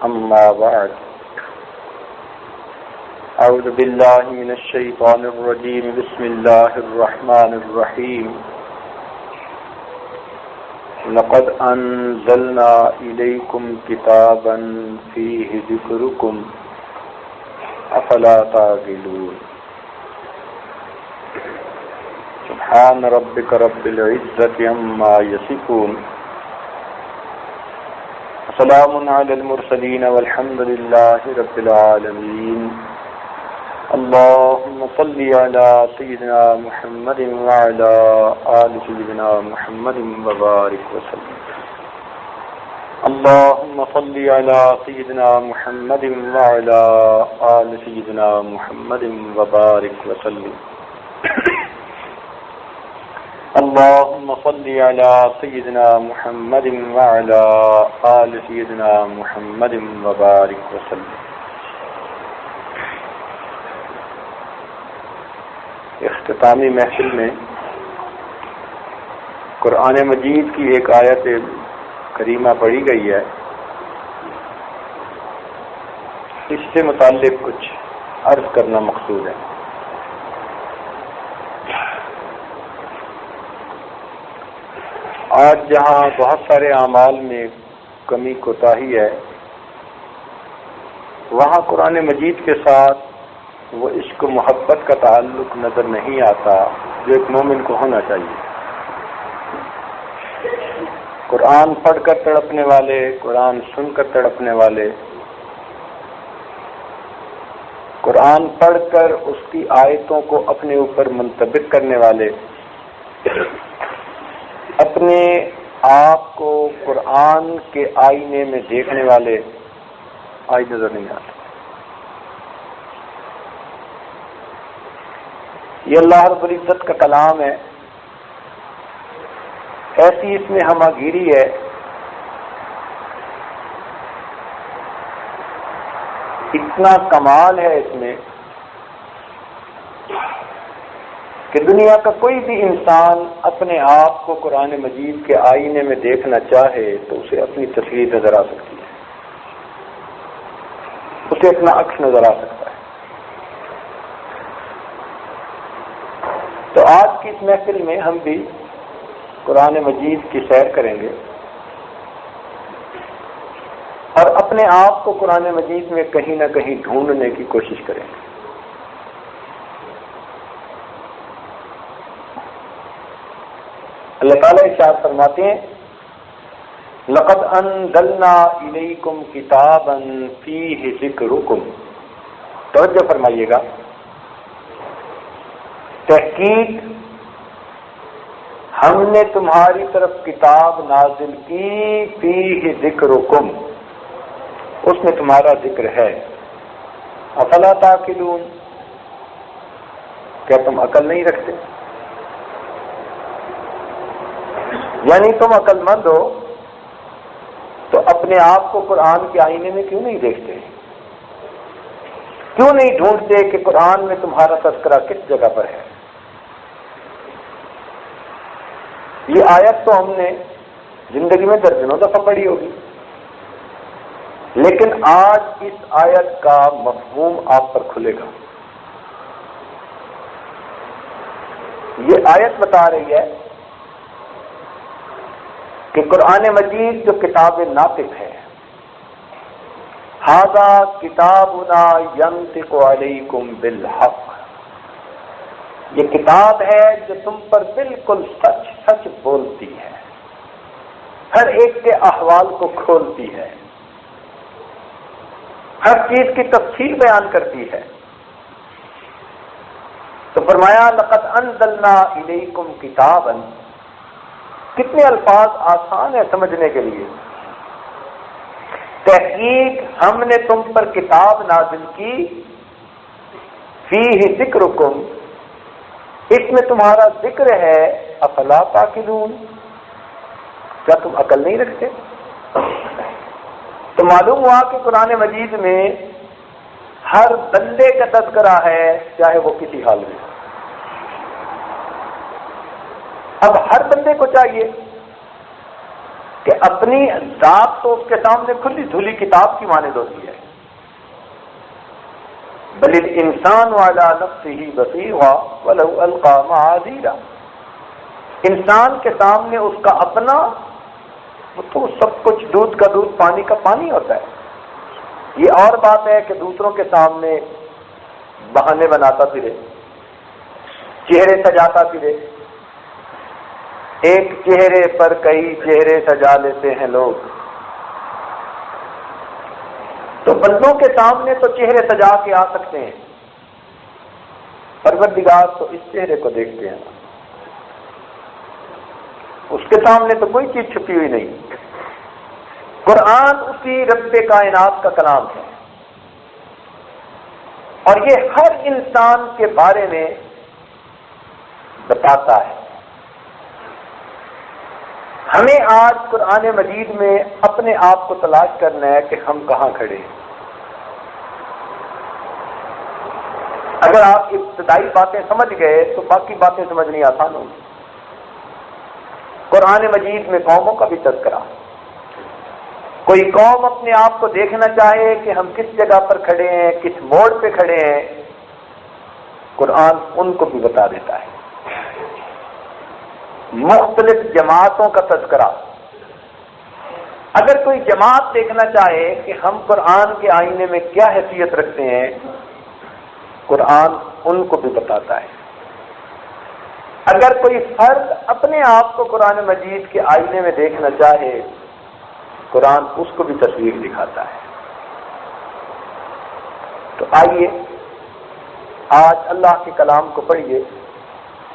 أما بعد أعوذ بالله من الشيطان الرجيم بسم الله الرحمن الرحيم لقد أنزلنا إليكم كتابا فيه ذكركم أفلا تعقلون سبحان ربك رب العزة عما يصفون سلام على المرسلين والحمد لله رب العالمين اللهم صل على سيدنا محمد وعلى آل سيدنا محمد وبارك وسلم اللهم صل على سيدنا محمد وعلى آل سيدنا محمد وبارك وسلم اللهم صل على سيدنا محمد وعلى آل سيدنا محمد وبارك وسلم. اختتامی محفل میں قرآن مجید کی ایک آیت کریمہ پڑھی گئی ہے، اس سے متعلق کچھ عرض کرنا مقصود ہے. آج جہاں بہت سارے اعمال میں کمی کوتاہی ہے، وہاں قرآن مجید کے ساتھ وہ عشق و محبت کا تعلق نظر نہیں آتا جو ایک مومن کو ہونا چاہیے. قرآن پڑھ کر تڑپنے والے، قرآن سن کر تڑپنے والے، قرآن پڑھ کر اس کی آیتوں کو اپنے اوپر منطبق کرنے والے، اپنے آپ کو قرآن کے آئینے میں دیکھنے والے آج نظر نہیں آتے. یہ اللہ رب العزت کا کلام ہے، ایسی اس میں ہمہ گیری ہے اتنا کمال ہے اس میں کہ دنیا کا کوئی بھی انسان اپنے آپ کو قرآن مجید کے آئینے میں دیکھنا چاہے تو اسے اپنی تصویر نظر آ سکتی ہے، اسے اپنا عکس نظر آ سکتا ہے. تو آج کی اس محفل میں ہم بھی قرآن مجید کی سیر کریں گے اور اپنے آپ کو قرآن مجید میں کہیں نہ کہیں ڈھونڈنے کی کوشش کریں گے. اللہ تعالیٰ ارشاد فرماتے ہیں لقد انزلنا الیکم کتابا فیہ ذکرکم. توجہ فرمائیے گا، تحقیق ہم نے تمہاری طرف کتاب نازل کی، فیہ ذکرکم، اس میں تمہارا ذکر ہے. افلا تعقلون، کیا تم عقل نہیں رکھتے؟ یعنی تم عقل مند ہو تو اپنے آپ کو قرآن کے آئینے میں کیوں نہیں دیکھتے؟ کیوں نہیں ڈھونڈتے کہ قرآن میں تمہارا تذکرہ کس جگہ پر ہے؟ یہ آیت تو ہم نے زندگی میں درجنوں دفعہ پڑھی ہوگی، لیکن آج اس آیت کا مفہوم آپ پر کھلے گا. یہ آیت بتا رہی ہے کہ قرآن مجید جو کتاب ناطق ہے، ھذا کتابنا ینطق علیکم بالحق، یہ کتاب ہے جو تم پر بالکل سچ سچ بولتی ہے، ہر ایک کے احوال کو کھولتی ہے، ہر چیز کی تفصیل بیان کرتی ہے. تو فرمایا لقد انزلنا الیکم کتابا، کتنے الفاظ آسان ہیں سمجھنے کے لیے. تحقیق ہم نے تم پر کتاب نازل کی، فیہ ذکرکم، اس میں تمہارا ذکر ہے. افلا تعقلون، کیا تم عقل نہیں رکھتے؟ تو معلوم ہوا کہ قرآن مجید میں ہر بندے کا تذکرہ ہے، چاہے وہ کسی حال میں. اب ہر بندے کو چاہیے کہ کہ اپنی ذات تو اس کے سامنے کھلی دھلی کتاب کی مانند ہوتی ہے. بل الانسان علی نفسہ بصیرہ ولو القی معاذیرہ. انسان کے سامنے اس کا اپنا وہ تو سب کچھ دودھ کا دودھ پانی کا پانی ہوتا ہے. یہ اور بات ہے کہ دوسروں کے سامنے بہانے بناتا پھرے، چہرے سجاتا پھرے. ایک چہرے پر کئی چہرے سجا لیتے ہیں لوگ. تو بندوں کے سامنے تو چہرے سجا کے آ سکتے ہیں، پروردگار تو اس چہرے کو دیکھتے ہیں، اس کے سامنے تو کوئی چیز چھپی ہوئی نہیں. قرآن اسی رب کائنات کا کلام ہے، اور یہ ہر انسان کے بارے میں بتاتا ہے. ہمیں آج قرآن مجید میں اپنے آپ کو تلاش کرنا ہے کہ ہم کہاں کھڑے ہیں. اگر آپ ابتدائی باتیں سمجھ گئے تو باقی باتیں سمجھنی آسان ہوگی. قرآن مجید میں قوموں کا بھی تذکرہ. کوئی قوم اپنے آپ کو دیکھنا چاہے کہ ہم کس جگہ پر کھڑے ہیں، کس موڑ پہ کھڑے ہیں، قرآن ان کو بھی بتا دیتا ہے. مختلف جماعتوں کا تذکرہ. اگر کوئی جماعت دیکھنا چاہے کہ ہم قرآن کے آئینے میں کیا حیثیت رکھتے ہیں، قرآن ان کو بھی بتاتا ہے. اگر کوئی فرد اپنے آپ کو قرآن مجید کے آئینے میں دیکھنا چاہے، قرآن اس کو بھی تصویر دکھاتا ہے. تو آئیے آج اللہ کے کلام کو پڑھیے،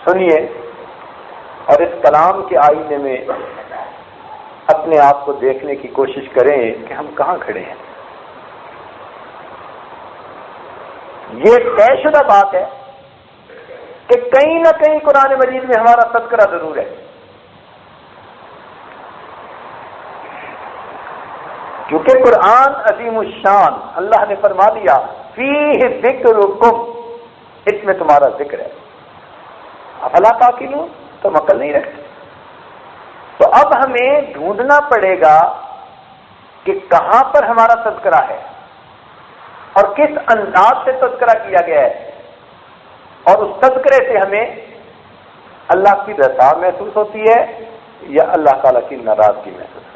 سنیے، اور اس کلام کے آئینے میں اپنے آپ کو دیکھنے کی کوشش کریں کہ ہم کہاں کھڑے ہیں. یہ طے شدہ بات ہے کہ کہیں نہ کہیں قرآن مجید میں ہمارا تذکرہ ضرور ہے، کیونکہ قرآن عظیم الشان، اللہ نے فرما دیا فیہ ذکرکم، اس میں تمہارا ذکر ہے. افلا تعقلون، تم عقل نہیں رکھتے. تو اب ہمیں ڈھونڈنا پڑے گا کہ کہاں پر ہمارا تذکرہ ہے اور کس انداز سے تذکرہ کیا گیا ہے، اور اس تذکرے سے ہمیں اللہ کی رضا محسوس ہوتی ہے یا اللہ تعالیٰ کی ناراضگی محسوس ہوتی ہے.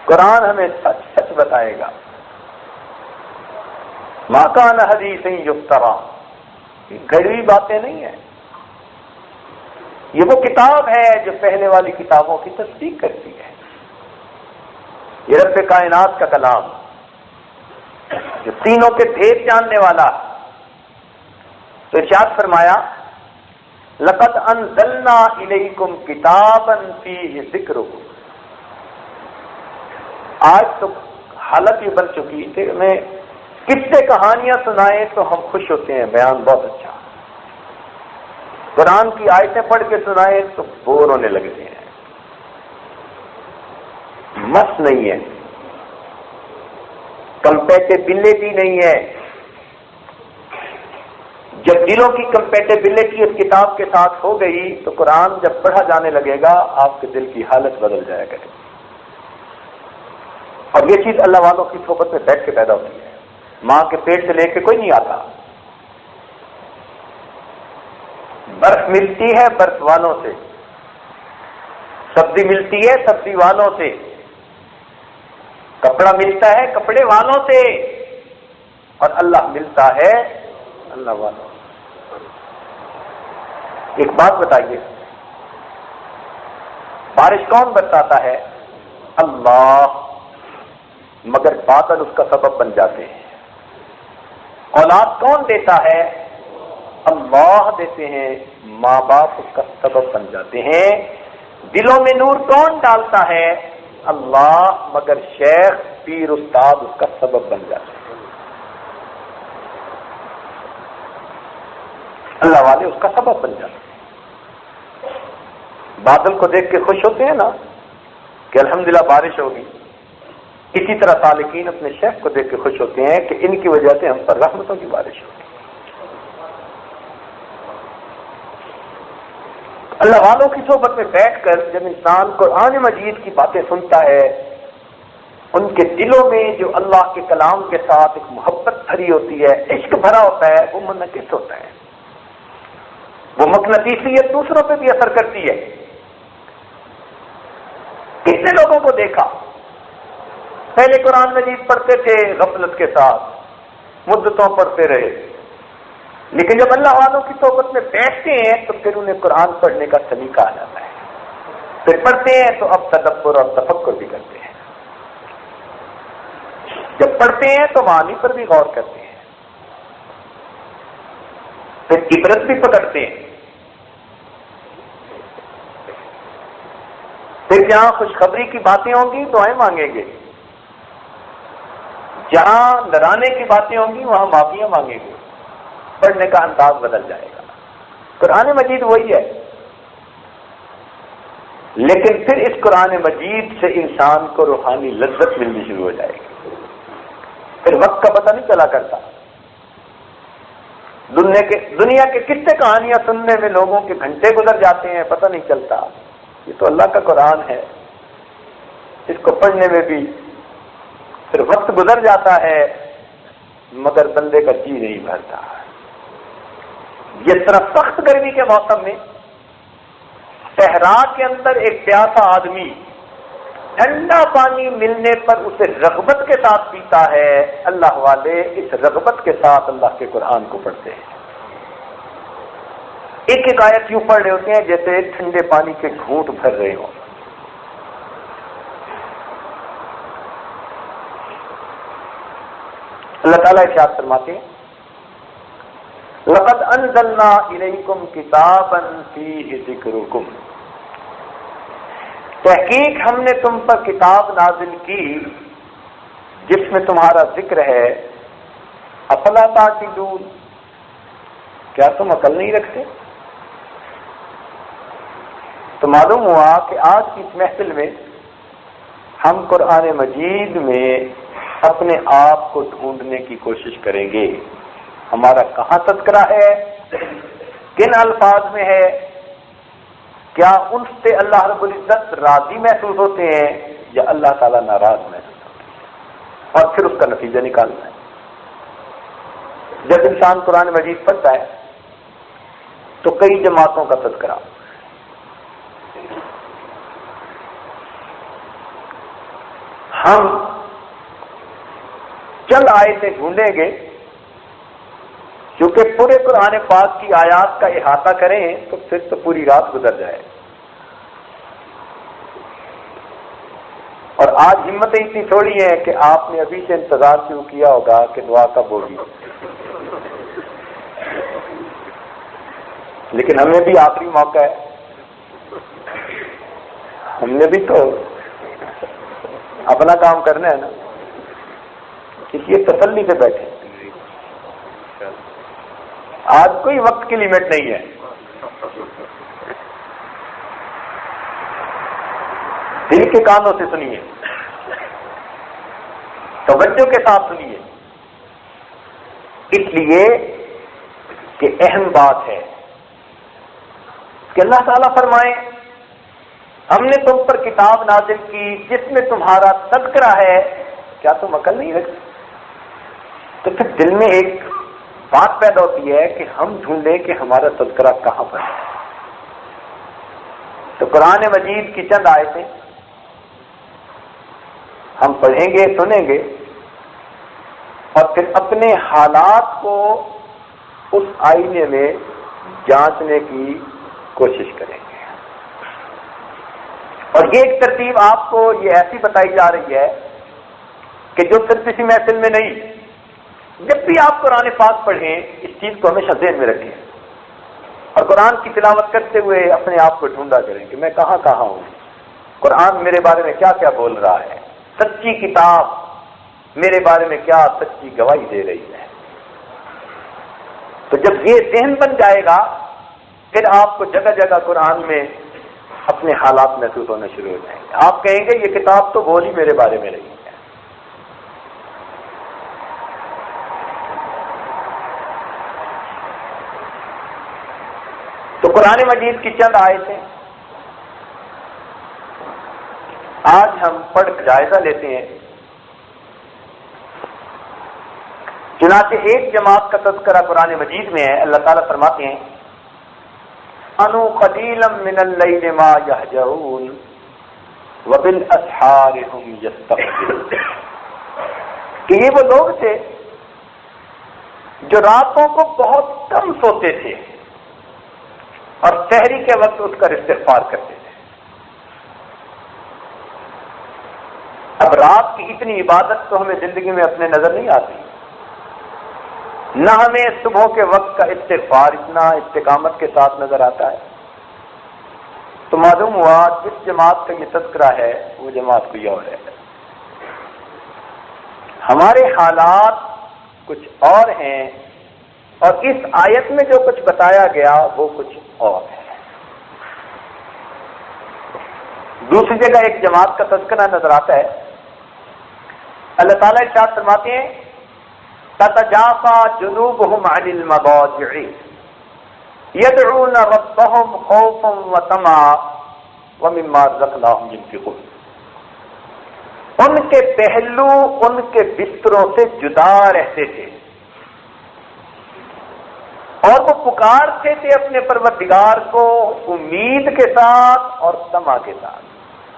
قرآن ہمیں سچ سچ بتائے گا. ما کان حدیث یفترا، یہ گڑی باتیں نہیں ہیں. یہ وہ کتاب ہے جو پہلے والی کتابوں کی تصدیق کرتی ہے. یہ رب کائنات کا کلام جو تینوں کے بھید جاننے والا. تو ارشاد فرمایا لقد انزلنا الیکم کتابا فیہ ذکرکم. آج تو حالت یہ بن چکی کہ ہمیں قصے کہانیاں سنائیں تو ہم خوش ہوتے ہیں، بیان بہت اچھا. قرآن کی آیتیں پڑھ کے سنائیں تو بور ہونے لگتے ہیں، مس نہیں ہے، کمپیٹیبلٹی نہیں ہے. جب دلوں کی کمپیٹیبلٹی اس کتاب کے ساتھ ہو گئی تو قرآن جب پڑھا جانے لگے گا آپ کے دل کی حالت بدل جائے گا. اور یہ چیز اللہ والوں کی صحبت میں بیٹھ کے پیدا ہوتی ہے. ماں کے پیٹ سے لے کے کوئی نہیں آتا. برف ملتی ہے برف والوں سے، سبزی ملتی ہے سبزی والوں سے، کپڑا ملتا ہے کپڑے والوں سے، اور اللہ ملتا ہے اللہ والوں سے. ایک بات بتائیے، بارش کون برساتا ہے؟ اللہ، مگر بادل اس کا سبب بن جاتے ہیں. اولاد کون دیتا ہے؟ اللہ دیتے ہیں، ماں باپ اس کا سبب بن جاتے ہیں. دلوں میں نور کون ڈالتا ہے؟ اللہ، مگر شیخ پیر استاد اس کا سبب بن جاتے ہیں. اللہ والے اس کا سبب بن جاتے ہیں. بادل کو دیکھ کے خوش ہوتے ہیں نا کہ الحمدللہ بارش ہوگی. اسی طرح سالکین اپنے شیخ کو دیکھ کے خوش ہوتے ہیں کہ ان کی وجہ سے ہم پر رحمتوں کی بارش ہوگی. اللہ والوں کی صحبت میں بیٹھ کر جب انسان قرآن مجید کی باتیں سنتا ہے، ان کے دلوں میں جو اللہ کے کلام کے ساتھ ایک محبت بھری ہوتی ہے، عشق بھرا ہوتا ہے، وہ منعکس ہوتا ہے، وہ مقناطیسیت دوسروں پہ بھی اثر کرتی ہے۔ کتنے لوگوں کو دیکھا پہلے قرآن مجید پڑھتے تھے غفلت کے ساتھ، مدتوں پڑھتے رہے، لیکن جب اللہ والوں کی صحبت میں بیٹھتے ہیں تو پھر انہیں قرآن پڑھنے کا سلیقہ آ جاتا ہے، پھر پڑھتے ہیں تو اب تدبر اور تفکر بھی کرتے ہیں، جب پڑھتے ہیں تو معانی پر بھی غور کرتے ہیں، پھر عبرت بھی پکڑتے ہیں، پھر جہاں خوشخبری کی باتیں ہوں گی دعائیں مانگیں گے، جہاں ڈرانے کی باتیں ہوں گی وہاں معافیاں مانگیں گے، پڑھنے کا انداز بدل جائے گا۔ قرآن مجید وہی ہے، لیکن پھر اس قرآن مجید سے انسان کو روحانی لذت ملنی شروع ہو جائے گی، پھر وقت کا پتہ نہیں چلا کرتا۔ دنیا کے قصے کہانیاں سننے میں لوگوں کے گھنٹے گزر جاتے ہیں، پتہ نہیں چلتا۔ یہ تو اللہ کا قرآن ہے، اس کو پڑھنے میں بھی پھر وقت گزر جاتا ہے، مگر بندے کا جی نہیں بھرتا۔ جس طرح سخت گرمی کے موسم میں صحرا کے اندر ایک پیاسا آدمی ٹھنڈا پانی ملنے پر اسے رغبت کے ساتھ پیتا ہے، اللہ والے اس رغبت کے ساتھ اللہ کے قرآن کو پڑھتے ہیں۔ ایک ایک آیت یوں پڑھ رہے ہوتے ہیں جیسے ٹھنڈے پانی کے گھونٹ بھر رہے ہوں۔ اللہ تعالیٰ ارشاد فرماتے ہیں لقد انزلنا الیکم کتابا فیہ ذکرکم، تحقیق ہم نے تم پر کتاب نازل کی جس میں تمہارا ذکر ہے، افلا تعقلون، کیا تم عقل نہیں رکھتے؟ تو معلوم ہوا کہ آج کی اس محفل میں ہم قرآن مجید میں اپنے آپ کو ڈھونڈنے کی کوشش کریں گے، ہمارا کہاں تذکرہ ہے، کن الفاظ میں ہے، کیا ان سے اللہ رب العزت راضی محسوس ہوتے ہیں یا اللہ تعالیٰ ناراض محسوس ہوتے ہیں، اور پھر اس کا نتیجہ نکالنا ہے۔ جب انسان قرآن مجید پڑھتا ہے تو کئی جماعتوں کا تذکرہ، ہم چند آیتیں ڈھونڈیں گے، کیونکہ پورے قرآن پاک کی آیات کا احاطہ کریں تو پھر تو پوری رات گزر جائے، اور آج ہمتیں اتنی تھوڑی ہیں کہ آپ نے ابھی سے انتظار شروع کیا ہوگا کہ دعا کب ہوگی، لیکن ہمیں بھی آخری موقع ہے، ہم نے بھی تو اپنا کام کرنا ہے نا، اس لیے تسلی سے بیٹھے، آج کوئی وقت کی لمٹ نہیں ہے، دل کے کانوں سے سنیے، توجہ کے ساتھ سنیے، اس لیے کہ اہم بات ہے کہ اللہ تعالیٰ فرمائے ہم نے تم پر کتاب نازل کی جس میں تمہارا تذکرہ ہے، کیا تم عقل نہیں رکھتے؟ تو پھر دل میں ایک بات پیدا ہوتی ہے کہ ہم ڈھونڈیں کہ ہمارا تذکرہ کہاں پر ہے۔ تو قرآن مجید کی چند آیتیں ہم پڑھیں گے، سنیں گے، اور پھر اپنے حالات کو اس آئینے میں جانچنے کی کوشش کریں گے۔ اور یہ ایک ترتیب آپ کو یہ ایسی بتائی جا رہی ہے کہ جو صرف کسی محفل میں نہیں، جب بھی آپ قرآن پاک پڑھیں اس چیز کو ہمیشہ ذہن میں رکھیں، اور قرآن کی تلاوت کرتے ہوئے اپنے آپ کو ڈھونڈا کریں کہ میں کہاں کہاں ہوں، قرآن میرے بارے میں کیا کیا بول رہا ہے، سچی کتاب میرے بارے میں کیا سچی گواہی دے رہی ہے۔ تو جب یہ ذہن بن جائے گا پھر آپ کو جگہ جگہ قرآن میں اپنے حالات محسوس ہونے شروع ہو جائیں گے، آپ کہیں گے یہ کتاب تو بول ہی میرے بارے میں رہی ہے۔ تو قرآن مجید کی چند آیتیں آج ہم پڑھ کر جائزہ لیتے ہیں. چنانچہ ایک جماعت کا تذکرہ قرآن مجید میں ہے. اللہ تعالیٰ فرماتے ہیں انو قلیلا من اللیل ما یہجعون وبالاسحار هم یستغفرون، کہ یہ وہ لوگ تھے جو راتوں کو بہت کم سوتے تھے اور سحری کے وقت اٹھ کر استغفار کرتے تھے. اب رات کی اتنی عبادت تو ہمیں زندگی میں اپنے نظر نہیں آتی، نہ ہمیں صبح کے وقت کا استغفار اتنا استقامت کے ساتھ نظر آتا ہے. تو معلوم ہوا جس جماعت کا یہ تذکرہ ہے وہ جماعت کوئی اور ہے. ہمارے حالات کچھ اور ہیں اور اس آیت میں جو کچھ بتایا گیا وہ کچھ اور ہے. دوسری جگہ ایک جماعت کا تذکرہ نظر آتا ہے. اللہ تعالیٰ ارشاد فرماتے ہیں تتجافى جنوبهم عن المضاجع يدعون ربهم خوفا وطمعا ومما رزقناهم ينفقون. ان کے پہلو ان کے بستروں سے جدا رہتے تھے اور وہ پکارتے تھے اپنے پروردگار کو امید کے ساتھ اور طمع کے ساتھ،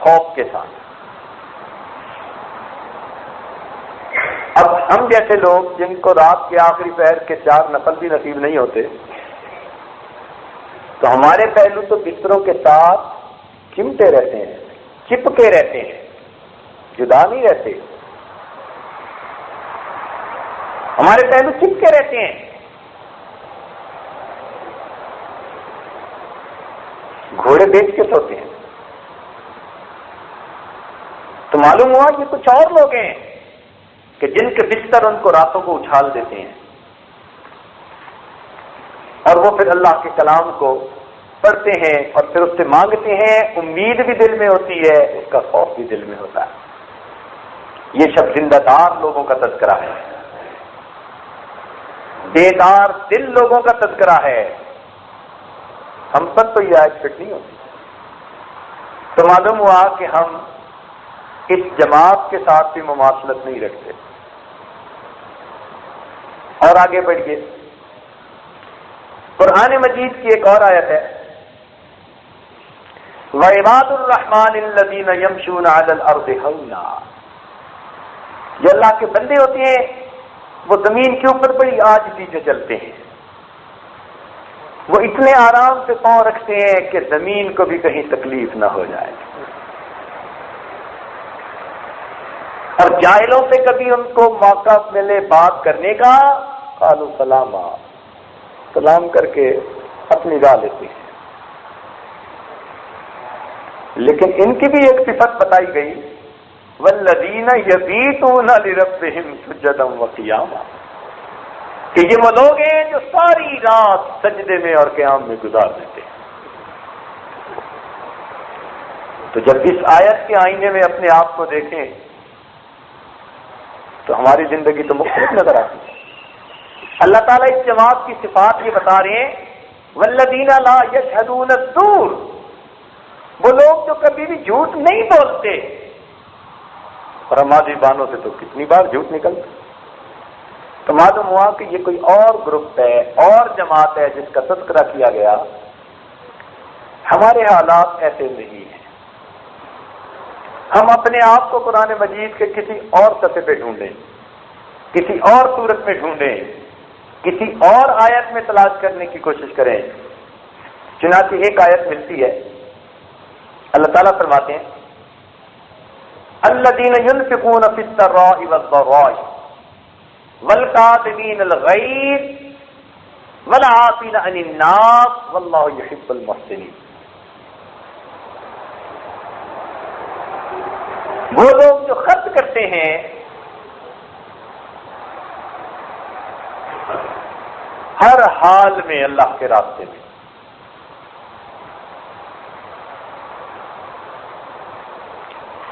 خوف کے ساتھ. اب ہم جیسے لوگ جن کو رات کے آخری پہر کے 4 نفل بھی نصیب نہیں ہوتے، تو ہمارے پہلو تو بستروں کے ساتھ چمٹے رہتے ہیں، چپکے رہتے ہیں، جدا نہیں رہتے. ہمارے پہلو چپکے رہتے ہیں. گھوڑے بیچ کے سوتے ہیں. تو معلوم ہوا کہ کچھ اور لوگ ہیں کہ جن کے بستر ان کو راتوں کو اچھال دیتے ہیں اور وہ پھر اللہ کے کلام کو پڑھتے ہیں اور پھر اس سے مانگتے ہیں. امید بھی دل میں ہوتی ہے، اس کا خوف بھی دل میں ہوتا ہے. یہ شب زندہ دار لوگوں کا تذکرہ ہے، بیدار دل لوگوں کا تذکرہ ہے. ہم پر تو یہ آیت فٹ نہیں ہوتی. تو معلوم ہوا کہ ہم اس جماعت کے ساتھ بھی مماثلت نہیں رکھتے. اور آگے بڑھیے. قرآن مجید کی ایک اور آیت ہے وَعِبَادُ الرَّحْمَنِ الَّذِينَ يَمْشُونَ عَلَى الْأَرْضِ هَوْنًا. جو اللہ کے بندے ہوتے ہیں وہ زمین کے اوپر بڑی عاجزی سے چلتے ہیں. وہ اتنے آرام سے پاؤں رکھتے ہیں کہ زمین کو بھی کہیں تکلیف نہ ہو جائے. اور جاہلوں سے کبھی ان کو موقع ملے بات کرنے کا قالوا سلاما، سلام کر کے اپنی راہ لیتے ہیں. لیکن ان کی بھی ایک صفت بتائی گئی والذین یبیتون لربہم سجدا وقیاما، کہ یہ وہ لوگ ہیں جو ساری رات سجدے میں اور قیام میں گزار دیتے ہیں. تو جب اس آیت کے آئینے میں اپنے آپ کو دیکھیں تو ہماری زندگی تو مختلف نظر آتی ہے. اللہ تعالیٰ اس جماعت کی صفات یہ بتا رہے ہیں والذین لا یشہدون الزور، وہ لوگ جو کبھی بھی جھوٹ نہیں بولتے. اور ہماری زبانوں سے تو کتنی بار جھوٹ نکلتا. تو معلوم ہوا کہ یہ کوئی اور گروپ ہے اور جماعت ہے جس کا تذکرہ کیا گیا. ہمارے حالات ایسے نہیں ہیں. ہم اپنے آپ کو قرآن مجید کے کسی اور سطح پہ ڈھونڈیں، کسی اور صورت میں ڈھونڈیں، کسی اور آیت میں تلاش کرنے کی کوشش کریں. چنانچہ ایک آیت ملتی ہے، اللہ تعالیٰ فرماتے ہیں الذین ينفقون فی السراء والضراء والکاظمین الغیظ والعافین عن الناس واللہ یحب المحسنین. وہ لوگ جو خرچ کرتے ہیں ہر حال میں اللہ کے راستے میں،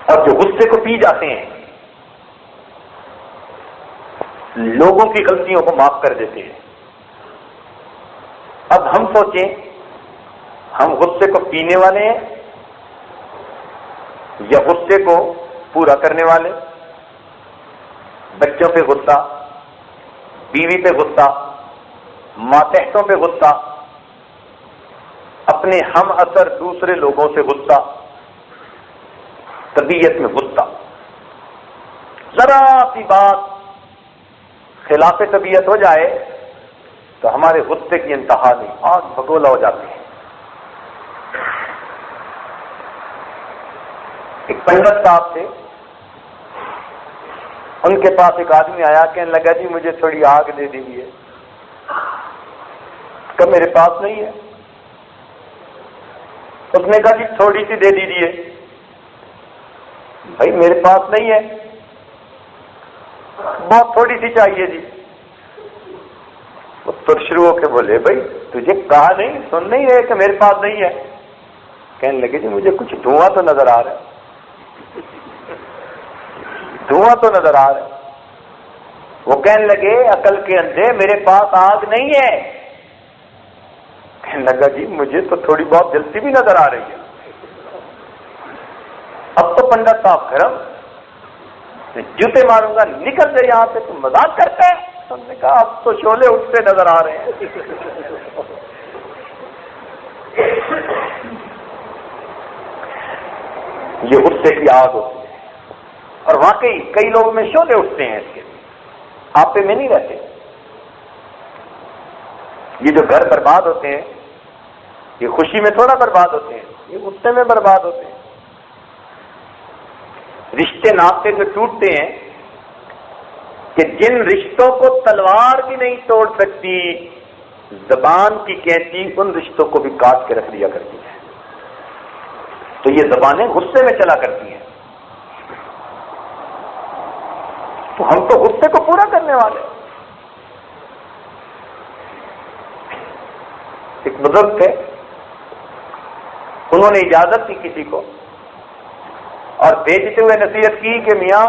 اور جو غصے کو پی جاتے ہیں، لوگوں کی غلطیوں کو معاف کر دیتے ہیں. اب ہم سوچیں ہم غصے کو پینے والے ہیں یا غصے کو پورا کرنے والے؟ بچوں پہ غصہ، بیوی پہ غصہ، ماتحتوں پہ غصہ، اپنے ہم اثر دوسرے لوگوں سے غصہ، طبیعت میں غصہ، ذرا سی بات خلاف طبیعت ہو جائے تو ہمارے غصے کی انتہا نہیں، آگ بگولا ہو جاتی ہے۔ ایک پنڈت صاحب تھے، ان کے پاس ایک آدمی آیا، کہنے لگا جی مجھے تھوڑی آگ دے دیجیے۔ کہ میرے پاس نہیں ہے۔ اس نے کہا جی تھوڑی سی دے دیجیے۔ بھائی میرے پاس نہیں ہے، بہت تھوڑی سی چاہیے جی۔ وہ شروع ہو کے بولے بھائی تجھے کہا نہیں، سن نہیں رہے کہ میرے پاس نہیں ہے؟ کہنے لگے جی مجھے کچھ دھواں تو نظر آ رہا ہے، دھواں تو نظر آ رہا ہے۔ وہ کہنے لگے عقل کے اندھے میرے پاس آگ نہیں ہے۔ کہنے لگا جی مجھے تو تھوڑی بہت جلتی بھی نظر آ رہی ہے۔ اب تو پنڈت صاحب گرم، جوتے ماروں گا، نکل جائے یہاں سے، تم مذاق کرتے ہیں؟ ہم نے کہا اب تو شعلے اٹھتے نظر آ رہے ہیں۔ یہ غصے کی آگ ہوتی ہے، اور واقعی کئی لوگوں میں شعلے اٹھتے ہیں اس کے، آپے میں نہیں رہتے۔ یہ جو گھر برباد ہوتے ہیں یہ خوشی میں تھوڑا برباد ہوتے ہیں، یہ غصے میں برباد ہوتے ہیں۔ رشتے ناطے جو ٹوٹتے ہیں کہ جن رشتوں کو تلوار بھی نہیں توڑ سکتی، زبان کی کینچی ان رشتوں کو بھی کاٹ کے رکھ دیا کرتی ہے۔ تو یہ زبانیں غصے میں چلا کرتی ہیں، تو ہم تو غصے کو پورا کرنے والے۔ ایک بزرگ تھے، انہوں نے اجازت دی کسی کو اور بیچتے ہوئے نصیحت کی کہ میاں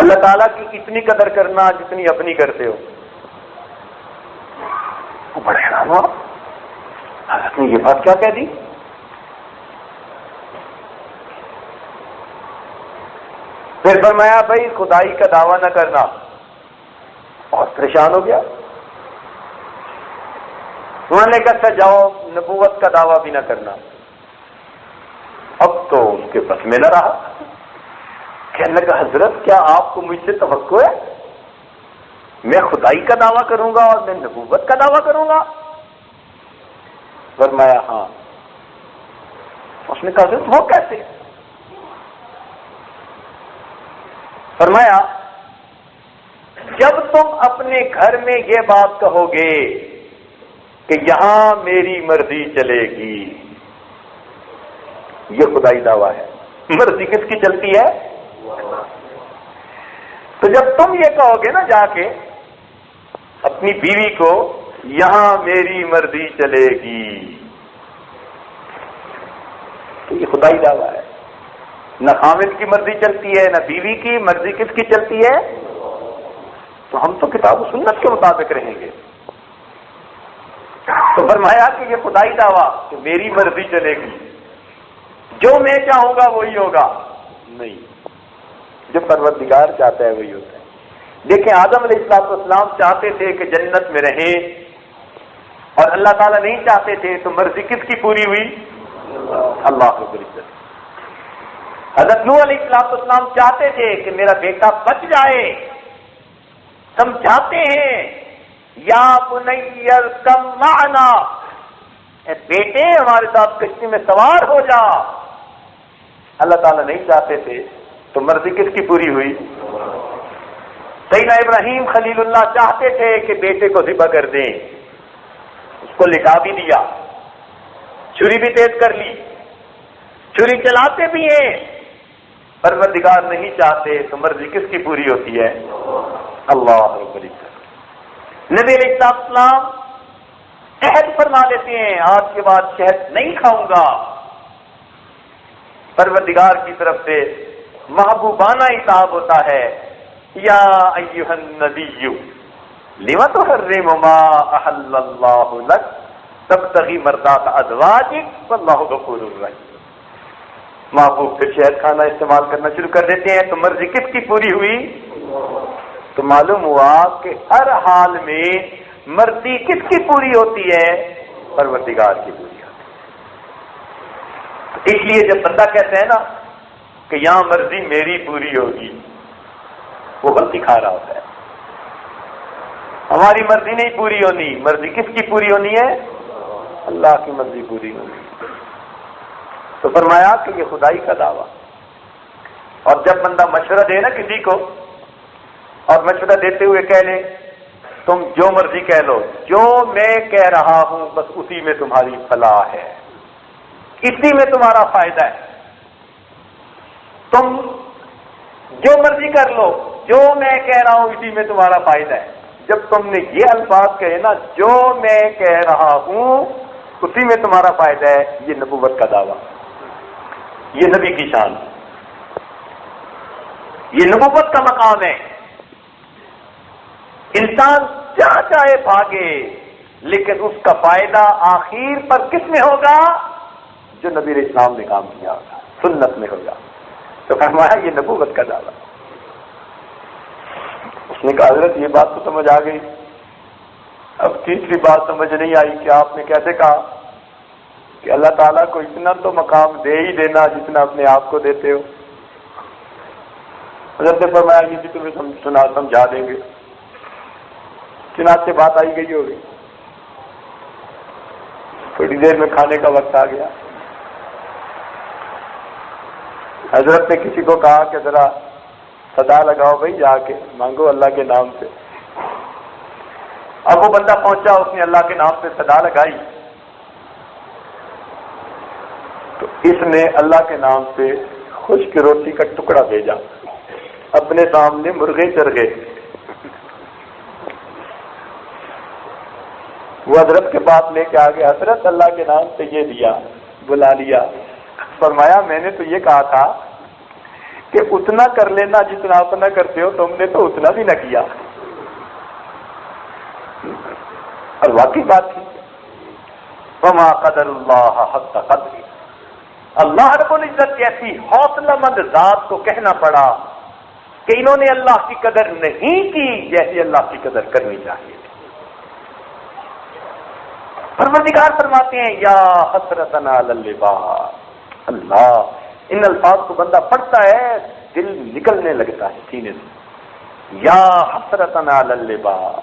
اللہ تعالیٰ کی اتنی قدر کرنا جتنی اپنی کرتے ہو۔ وہ بڑے حیران ہوا، حضرت نے یہ بات کیا کہہ دی؟ پھر فرمایا بھائی خدائی کا دعویٰ نہ کرنا، اور پریشان ہو گیا۔ انہوں نے کہا جاؤ نبوت کا دعویٰ بھی نہ کرنا۔ اب تو اس کے بس میں نہ رہا، کہنے لگا حضرت کیا آپ کو مجھ سے توقع ہے میں خدائی کا دعویٰ کروں گا اور میں نبوت کا دعویٰ کروں گا؟ فرمایا ہاں۔ اس نے کہا حضرت وہ کیسے؟ فرمایا جب تم اپنے گھر میں یہ بات کہو گے کہ یہاں میری مرضی چلے گی، یہ خدائی دعویٰ ہے۔ مرضی کس کی چلتی ہے؟ تو جب تم یہ کہو گے نا جا کے اپنی بیوی کو یہاں میری مرضی چلے گی، تو یہ خدائی دعویٰ ہے۔ نہ خامد کی مرضی چلتی ہے، نہ بیوی کی مرضی کس کی چلتی ہے؟ تو ہم تو کتاب و سنت کے مطابق رہیں گے۔ تو فرمایا کہ یہ خدائی دعویٰ کہ میری مرضی چلے گی، جو میں چاہوں گا وہی ہوگا، نہیں، جو پروردگار چاہتا ہے وہی ہوتا ہے۔ دیکھیں آدم علیہ السلام چاہتے تھے کہ جنت میں رہیں، اور اللہ تعالیٰ نہیں چاہتے تھے، تو مرضی کس کی پوری ہوئی؟ اللہ رب العزت۔ حضرت نوح علیہ السلام چاہتے تھے کہ میرا بیٹا بچ جائے، سمجھاتے ہیں یا بنی ارکب معنا، اے بیٹے ہمارے ساتھ کشتی میں سوار ہو جا۔ اللہ تعالیٰ نہیں چاہتے تھے، تو مرضی کس کی پوری ہوئی؟ سیدنا ابراہیم خلیل اللہ چاہتے تھے کہ بیٹے کو ذبح کر دیں، اس کو لٹا بھی دیا، چھری بھی تیز کر لی، چھری چلاتے بھی ہیں، پروردگار نہیں چاہتے تو مرضی کس کی پوری ہوتی ہے؟ اللہ رب العزت۔ نبی علیہ السلام عہد فرما دیتے ہیں آج کے بعد شہد نہیں کھاؤں گا، پروردگار کی طرف سے محبوبانہ خطاب ہوتا ہے یا ایھا النبی لم تحرم ما احل اللہ لک تبتغی مرضات ازواجک واللہ غفور رحیم. محبوب پھر شہد کھانا استعمال کرنا شروع کر دیتے ہیں تو مرضی کس کی پوری ہوئی؟ تو معلوم ہوا کہ ہر حال میں مرضی کس کی پوری ہوتی ہے؟ پروردگار کی پوری ہوتی ہے. تو اس لیے جب بندہ کہتا ہے نا کہ یہاں مرضی میری پوری ہوگی، وہ غلطی کھا رہا ہوتا ہے. ہماری مرضی نہیں پوری ہونی، مرضی کس کی پوری ہونی ہے؟ اللہ کی مرضی پوری ہونی. تو فرمایا کہ یہ خدائی کا دعویٰ. اور جب بندہ مشورہ دے نا کسی کو، اور مشورہ دیتے ہوئے کہہ لے تم جو مرضی کہہ لو، جو میں کہہ رہا ہوں بس اسی میں تمہاری فلاح ہے، اسی میں تمہارا فائدہ ہے، تم جو مرضی کر لو، جو میں کہہ رہا ہوں اسی میں تمہارا فائدہ ہے. جب تم نے یہ الفاظ کہے نا جو میں کہہ رہا ہوں اسی میں تمہارا فائدہ ہے، یہ نبوت کا دعویٰ، یہ نبی کی شان، یہ نبوت کا مقام ہے. انسان جہاں چاہے بھاگے لیکن اس کا فائدہ آخر پر کس میں ہوگا؟ جو نبی علیہ السلام نے کام کیا ہوگا، سنت میں ہوگا. تو فرمایا یہ نبوت کا دعویٰ. اس نے کہا حضرت یہ بات تو سمجھ آ گئی، اب تیسری بات سمجھ نہیں آئی کہ آپ نے کیسے کہا کہ اللہ تعالیٰ کو اتنا تو مقام دے ہی دینا جتنا اپنے آپ کو دیتے ہو. حضرت نے فرمایا یہ بھی تمہیں سمجھا دیں گے. چنانچہ بات آئی گئی ہوگی. تھوڑی دیر میں کھانے کا وقت آ گیا. حضرت نے کسی کو کہا کہ ذرا صدا لگاؤ بھائی، جا کے مانگو اللہ کے نام سے. اب وہ بندہ پہنچا، اس نے اللہ کے نام سے صدا لگائی تو اس نے اللہ کے نام سے خشک روٹی کا ٹکڑا بھیجا اپنے سامنے مرغے چرغے. وہ حضرت کے پاس لے کے آ گیا. حضرت اللہ کے نام سے یہ دیا، بلا لیا. فرمایا میں نے تو یہ کہا تھا کہ اتنا کر لینا جتنا اپنا کرتے ہو، تم نے تو اتنا بھی نہ کیا. اور واقعی بات تھی. وما قدر اللہ حق قدر. اللہ رب العزت جیسی حوصلہ مند ذات کو کہنا پڑا کہ انہوں نے اللہ کی قدر نہیں کی جیسی اللہ کی قدر کرنی چاہیے. پروردگار فرماتے ہیں یا حسرتنا علی العباد. اللہ، ان الفاظ کو بندہ پڑھتا ہے دل نکلنے لگتا ہے سینے سے. یا حسرتنا علی العباد.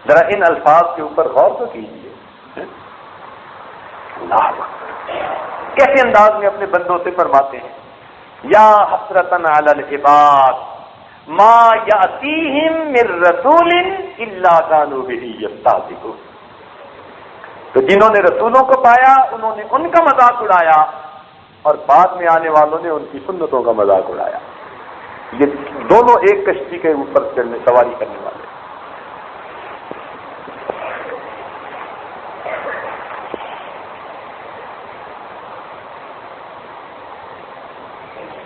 ذرا ان الفاظ کے اوپر غور تو کیجیے. اللہ کیسے انداز میں اپنے بندوں سے فرماتے ہیں یا حسرتنا علی العباد ما یاتیہم من رسول الا کانوا بہ یستہزئون. تو جنہوں نے رسولوں کو پایا انہوں نے ان کا مذاق اڑایا اور بعد میں آنے والوں نے ان کی سنتوں کا مذاق اڑایا. یہ دونوں ایک کشتی کے اوپر چڑھنے سواری کرنے والے.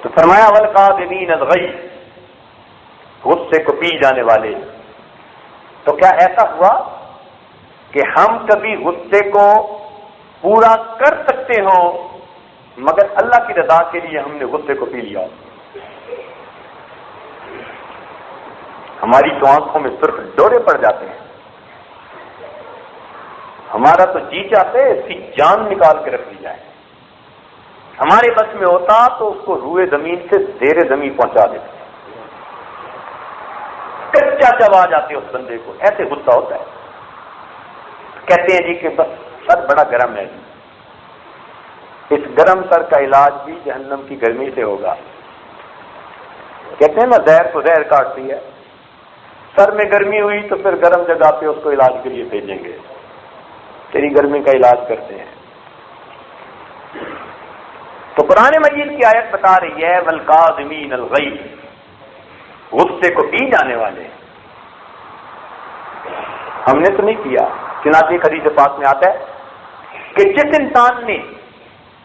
تو فرمایا والقاظمین الغیظ، غصے کو پی جانے والے. تو کیا ایسا ہوا کہ ہم کبھی غصے کو پورا کر سکتے ہوں مگر اللہ کی رضا کے لیے ہم نے غصے کو پی لیا؟ ہماری تو آنکھوں میں صرف ڈورے پڑ جاتے ہیں. ہمارا تو جی چاہتے اس کی جان نکال کے رکھ لی جائے. ہمارے بس میں ہوتا تو اس کو روئے زمین سے زیر زمین پہنچا دیتے، کچا چبا جاتے اس بندے کو. ایسے غصہ ہوتا ہے. کہتے ہیں جی کہ بس سر بڑا گرم ہے جی. اس گرم سر کا علاج بھی جہنم کی گرمی سے ہوگا. کہتے ہیں نا زہر تو زہر کاٹتی ہے. سر میں گرمی ہوئی تو پھر گرم جگہ پہ اس کو علاج کے لیے بھیجیں گے، تیری گرمی کا علاج کرتے ہیں. تو قرآن مجید کی آیت بتا رہی ہے والقاظمین الغیظ، غصے کو پی جانے والے. ہم نے تو نہیں کیا. چنانچہ حدیث پاک میں آتا ہے کہ جس انسان نے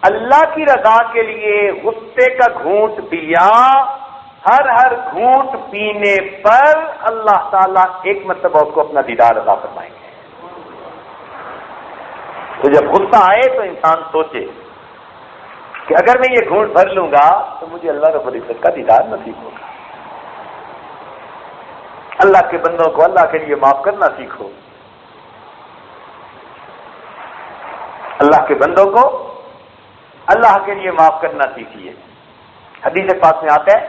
اللہ کی رضا کے لیے غصے کا گھونٹ پیا ہر گھونٹ پینے پر اللہ تعالیٰ ایک مرتبہ اس کو اپنا دیدار عطا فرمائیں گے۔ تو جب غصہ آئے تو انسان سوچے کہ اگر میں یہ گھونٹ بھر لوں گا تو مجھے اللہ رب العزت کا دیدار نصیب ہوگا۔ اللہ کے بندوں کو اللہ کے لیے معاف کرنا سیکھو، اللہ کے بندوں کو اللہ کے لیے معاف کرنا سیکھیے۔ حدیث پاک میں آتا ہے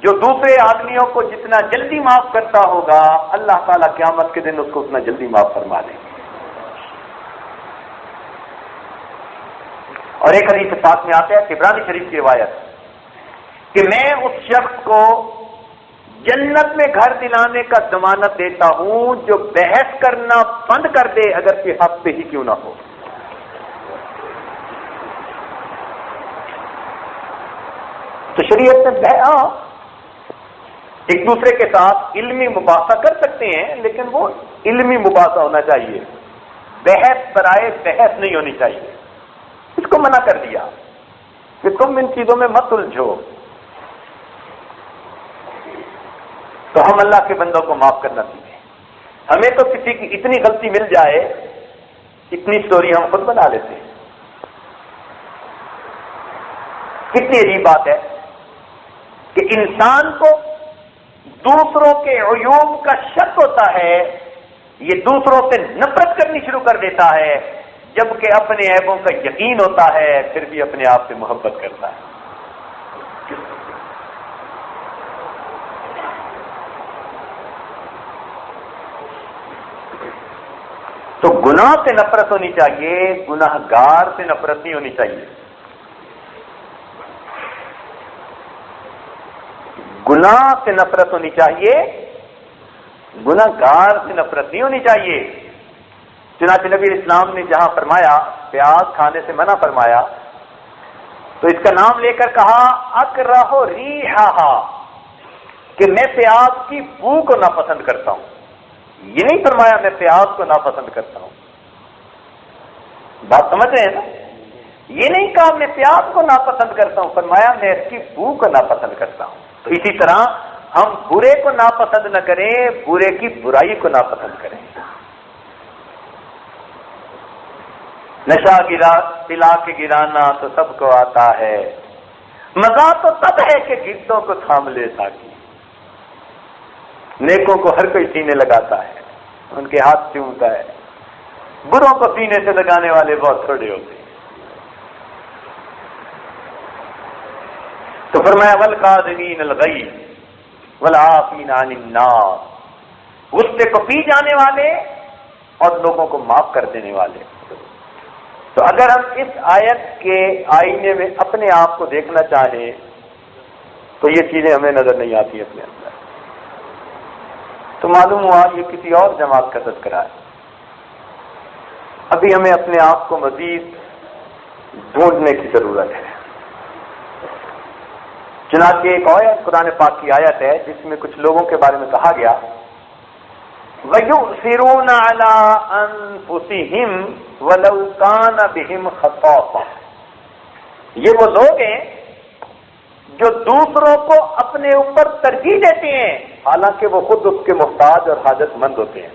جو دوسرے آدمیوں کو جتنا جلدی معاف کرتا ہوگا اللہ تعالیٰ قیامت کے دن اس کو اتنا جلدی معاف فرما دیں گے۔ اور ایک حدیث پاک میں آتا ہے طبرانی شریف کی روایت کہ میں اس شخص کو جنت میں گھر دلانے کا ضمانت دیتا ہوں جو بحث کرنا بند کر دے اگر کہ حق پہ ہی کیوں نہ ہو۔ تو شریعت میں ایک دوسرے کے ساتھ علمی مباحثہ کر سکتے ہیں، لیکن وہ علمی مباحثہ ہونا چاہیے، بحث برائے بحث نہیں ہونی چاہیے۔ اس کو منع کر دیا کہ تم ان چیزوں میں مت الجھو۔ تو ہم اللہ کے بندوں کو معاف کرنا سیکھیں۔ ہمیں تو کسی کی اتنی غلطی مل جائے، اتنی سٹوری ہم خود بنا لیتے ہیں۔ کتنی عجیب بات ہے کہ انسان کو دوسروں کے عیوب کا شک ہوتا ہے، یہ دوسروں سے نفرت کرنی شروع کر دیتا ہے، جبکہ اپنے عیبوں کا یقین ہوتا ہے پھر بھی اپنے آپ سے محبت کرتا ہے۔ تو گناہ سے نفرت ہونی چاہیے، گناہ گار سے نفرت نہیں ہونی چاہیے۔ گناہ سے نفرت ہونی چاہیے، گناہ گار سے نفرت نہیں ہونی چاہیے۔ چنانچہ نبی اسلام نے جہاں فرمایا پیاز کھانے سے منع فرمایا تو اس کا نام لے کر کہا اکرہ ریحھا، کہ میں پیاز کی بو کو ناپسند کرتا ہوں۔ یہ نہیں فرمایا میں پیاز کو ناپسند کرتا ہوں۔ بات سمجھ رہے ہیں نا؟ یہ نہیں کہا میں پیاز کو ناپسند کرتا ہوں، فرمایا میں اس کی بو کو ناپسند کرتا ہوں۔ تو اسی طرح ہم برے کو ناپسند نہ کریں، برے کی برائی کو ناپسند کریں۔ نشہ پلا کے گرانا تو سب کو آتا ہے، مزہ تو تب ہے کہ گردوں کو تھام لے ساکی۔ نیکوں کو ہر کوئی سینے لگاتا ہے، ان کے ہاتھ چومتا ہے، بروں کو سینے سے لگانے والے بہت تھوڑے ہوتے ہیں۔ تو فرمایا والکاظمین الغیظ والعافین عن الناس، غصے کو پی جانے والے اور لوگوں کو معاف کر دینے والے۔ تو اگر ہم اس آیت کے آئینے میں اپنے آپ کو دیکھنا چاہیں تو یہ چیزیں ہمیں نظر نہیں آتی اپنے اندر، تو معلوم ہوا یہ کسی اور جماعت کا تذکرہ ہے۔ ابھی ہمیں اپنے آپ کو مزید ڈھونڈنے کی ضرورت ہے۔ چنانچہ ایک اور قرآن پاک کی آیت ہے جس میں کچھ لوگوں کے بارے میں کہا گیا وَيُؤْثِرُونَ عَلَىٰ أَنفُسِهِمْ وَلَوْ كَانَ بِهِمْ خَصَاصَةٌ، یہ وہ لوگ ہیں جو دوسروں کو اپنے اوپر ترجیح دیتے ہیں حالانکہ وہ خود اس کے محتاج اور حاجت مند ہوتے ہیں۔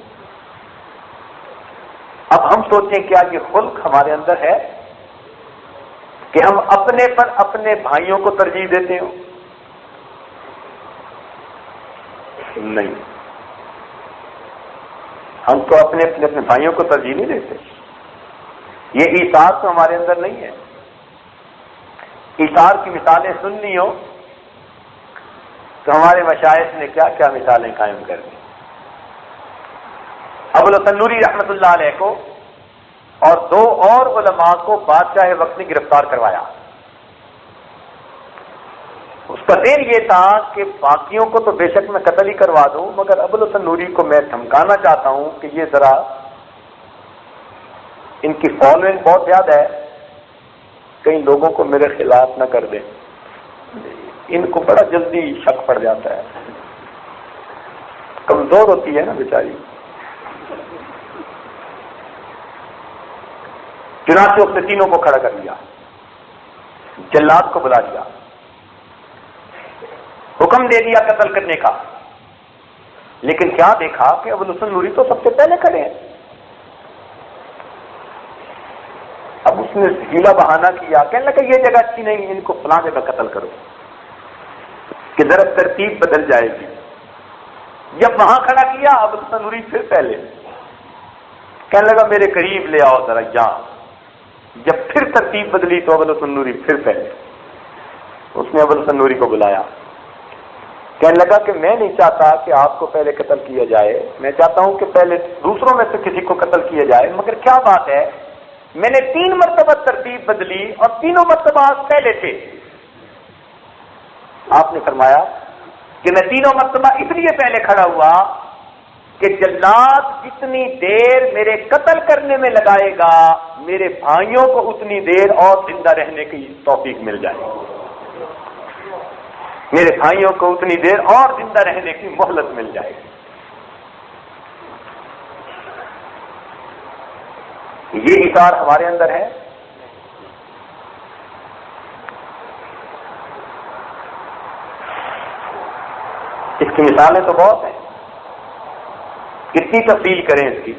اب ہم سوچیں کیا یہ خلق ہمارے اندر ہے کہ ہم اپنے پر اپنے بھائیوں کو ترجیح دیتے ہوں؟ نہیں، ہم تو اپنے بھائیوں کو ترجیح نہیں دیتے۔ یہ ایثار تو ہمارے اندر نہیں ہے۔ ایثار کی مثالیں سننی ہو تو ہمارے مشائخ نے کیا کیا مثالیں قائم کر دی۔ ابوالحسن نوری رحمۃ اللہ علیہ کو اور دو اور علماء کو بادشاہ وقت نے گرفتار کروایا۔ اس کا دین یہ تھا کہ باقیوں کو تو بے شک میں قتل ہی کروا دوں، مگر ابوالحسن نوری کو میں دھمکانا چاہتا ہوں کہ یہ ذرا ان کی فالوئنگ بہت زیادہ ہے، کئی لوگوں کو میرے خلاف نہ کر دیں۔ ان کو بڑا جلدی شک پڑ جاتا ہے، کمزور ہوتی ہے نا بیچاری۔ چنانچہ اس نے تینوں کو کھڑا کر لیا، جلاد کو بلا لیا، حکم دے دیا قتل کرنے کا، لیکن کیا دیکھا کہ ابو الحسن نوری تو سب سے پہلے کھڑے ہیں۔ اب اس نے ہیلا بہانہ کیا، کہنے لگا یہ جگہ اچھی نہیں، ان کو فلاں جگہ قتل کرو کہ ذرا ترتیب بدل جائے گی۔ جب وہاں کھڑا کیا ابو الحسن نوری پھر پہلے، کہنے لگا میرے قریب لے آؤ ذرا یہاں۔ جب پھر ترتیب بدلی تو ابو الحسن نوری پھر پہلے۔ اس نے ابو الحسن نوری کو بلایا، کہنے لگا کہ میں نہیں چاہتا کہ آپ کو پہلے قتل کیا جائے، میں چاہتا ہوں کہ پہلے دوسروں میں سے کسی کو قتل کیا جائے، مگر کیا بات ہے میں نے 3 مرتبہ ترتیب بدلی اور تینوں مرتبہ آپ پہلے تھے۔ آپ نے فرمایا کہ میں تینوں مرتبہ اس لیے پہلے کھڑا ہوا کہ جلاد جتنی دیر میرے قتل کرنے میں لگائے گا میرے بھائیوں کو اتنی دیر اور زندہ رہنے کی توفیق مل جائے گی، میرے بھائیوں کو اتنی دیر اور زندہ رہنے کی مہلت مل جائے گی۔ یہ اثار ہمارے اندر ہے۔ اس کی مثالیں تو بہت ہیں، کتنی تفصیل کریں اس کی۔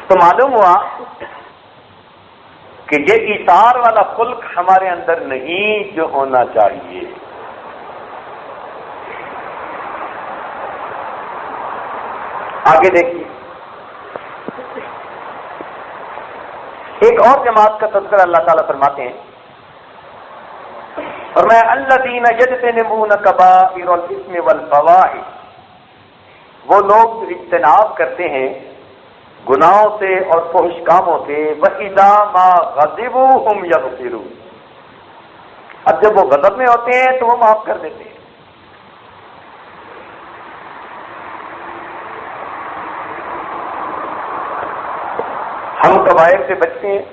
تو معلوم ہوا کہ یہ ایثار والا خلق ہمارے اندر نہیں جو ہونا چاہیے۔ آگے دیکھیے، ایک اور جماعت کا تذکرہ اللہ تعالیٰ فرماتے ہیں، اور میں الذین یجتنبون کبائر الاثم والفواحش، وہ لوگ جو اجتناب کرتے ہیں گناہوں سے اور فحش کاموں سے، وَإِذَا مَا غَضِبُوا هُمْ يَغْفِرُونَ، اب جب وہ غضب میں ہوتے ہیں تو وہ معاف کر دیتے ہیں۔ ہم کبائر سے بچتے ہیں،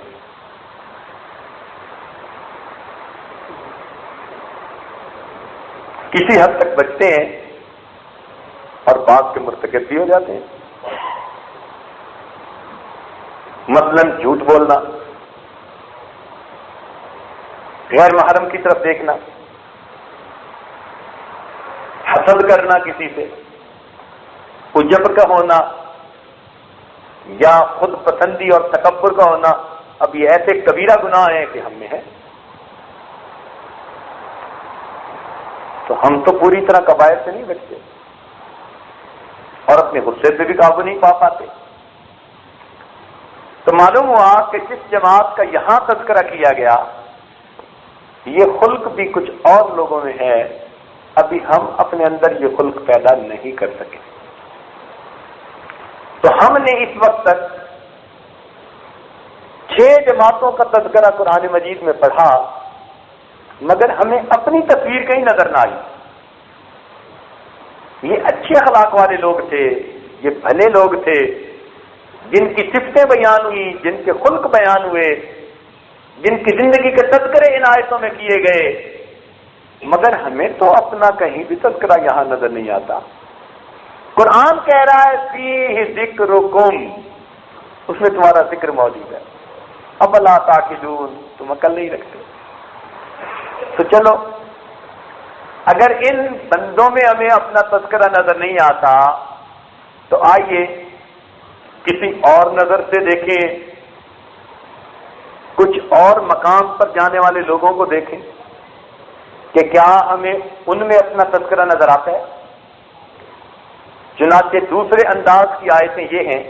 کسی حد تک بچتے ہیں اور بعض کے مرتکب بھی ہو جاتے ہیں۔ مثلاً جھوٹ بولنا، غیر محرم کی طرف دیکھنا، حسد کرنا کسی سے، عجب کا ہونا یا خود پسندی اور تکبر کا ہونا، اب یہ ایسے کبیرہ گناہ ہیں کہ ہم میں ہے۔ تو ہم تو پوری طرح کبائر سے نہیں بچتے اور اپنے غصے پہ بھی قابو نہیں پا پاتے۔ تو معلوم ہوا کہ جس جماعت کا یہاں تذکرہ کیا گیا یہ خلق بھی کچھ اور لوگوں میں ہے، ابھی ہم اپنے اندر یہ خلق پیدا نہیں کر سکے۔ تو ہم نے اس وقت تک 6 جماعتوں کا تذکرہ قرآن مجید میں پڑھا، مگر ہمیں اپنی تصویر کہیں نظر نہ آئی۔ یہ اچھے اخلاق والے لوگ تھے، یہ بھلے لوگ تھے، جن کی صفتیں بیان ہوئی، جن کے خلق بیان ہوئے، جن کی زندگی کے تذکرے ان آیتوں میں کیے گئے، مگر ہمیں تو اپنا کہیں بھی تذکرہ یہاں نظر نہیں آتا۔ قرآن کہہ رہا ہے فیہ ذکرکم، اس میں تمہارا ذکر موجود ہے، افلا تعقلون، تم عقل نہیں رکھتے۔ تو چلو، اگر ان بندوں میں ہمیں اپنا تذکرہ نظر نہیں آتا تو آئیے کسی اور نظر سے دیکھیں، کچھ اور مقام پر جانے والے لوگوں کو دیکھیں کہ کیا ہمیں ان میں اپنا تذکرہ نظر آتا ہے۔ چنانچہ دوسرے انداز کی آیتیں یہ ہیں،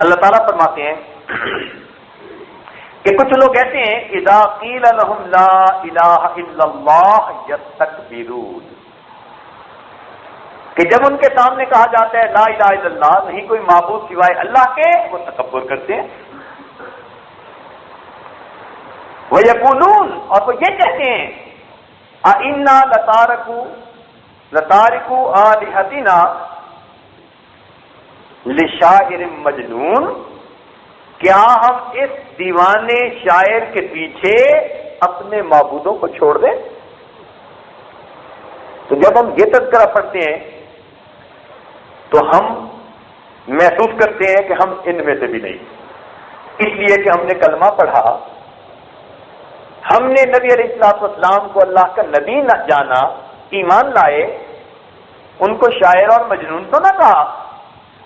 اللہ تعالیٰ فرماتے ہیں کہ کچھ لوگ کہتے ہیں اذا قیل لهم لا الہ الا اللہ یستکبرون، کہ جب ان کے سامنے کہا جاتا ہے لا الہ الا اللہ، نہیں کوئی معبود سوائے اللہ کے، وہ تکبر کرتے ہیں۔ وَيَقُولُونَ، اور وہ یہ کہتے ہیں أَإِنَّا لَتَارِكُو آلِهَتِنَا لِشَاعِرٍ مَجْنُونٍ، کیا ہم اس دیوانے شاعر کے پیچھے اپنے معبودوں کو چھوڑ دیں؟ تو جب ہم یہ تذکرہ پڑھتے ہیں تو ہم محسوس کرتے ہیں کہ ہم ان میں سے بھی نہیں، اس لیے کہ ہم نے کلمہ پڑھا ہم نے نبی علیہ الصلوۃ والسلام کو اللہ کا نبی نہ جانا، ایمان لائے، ان کو شاعر اور مجنون تو نہ کہا،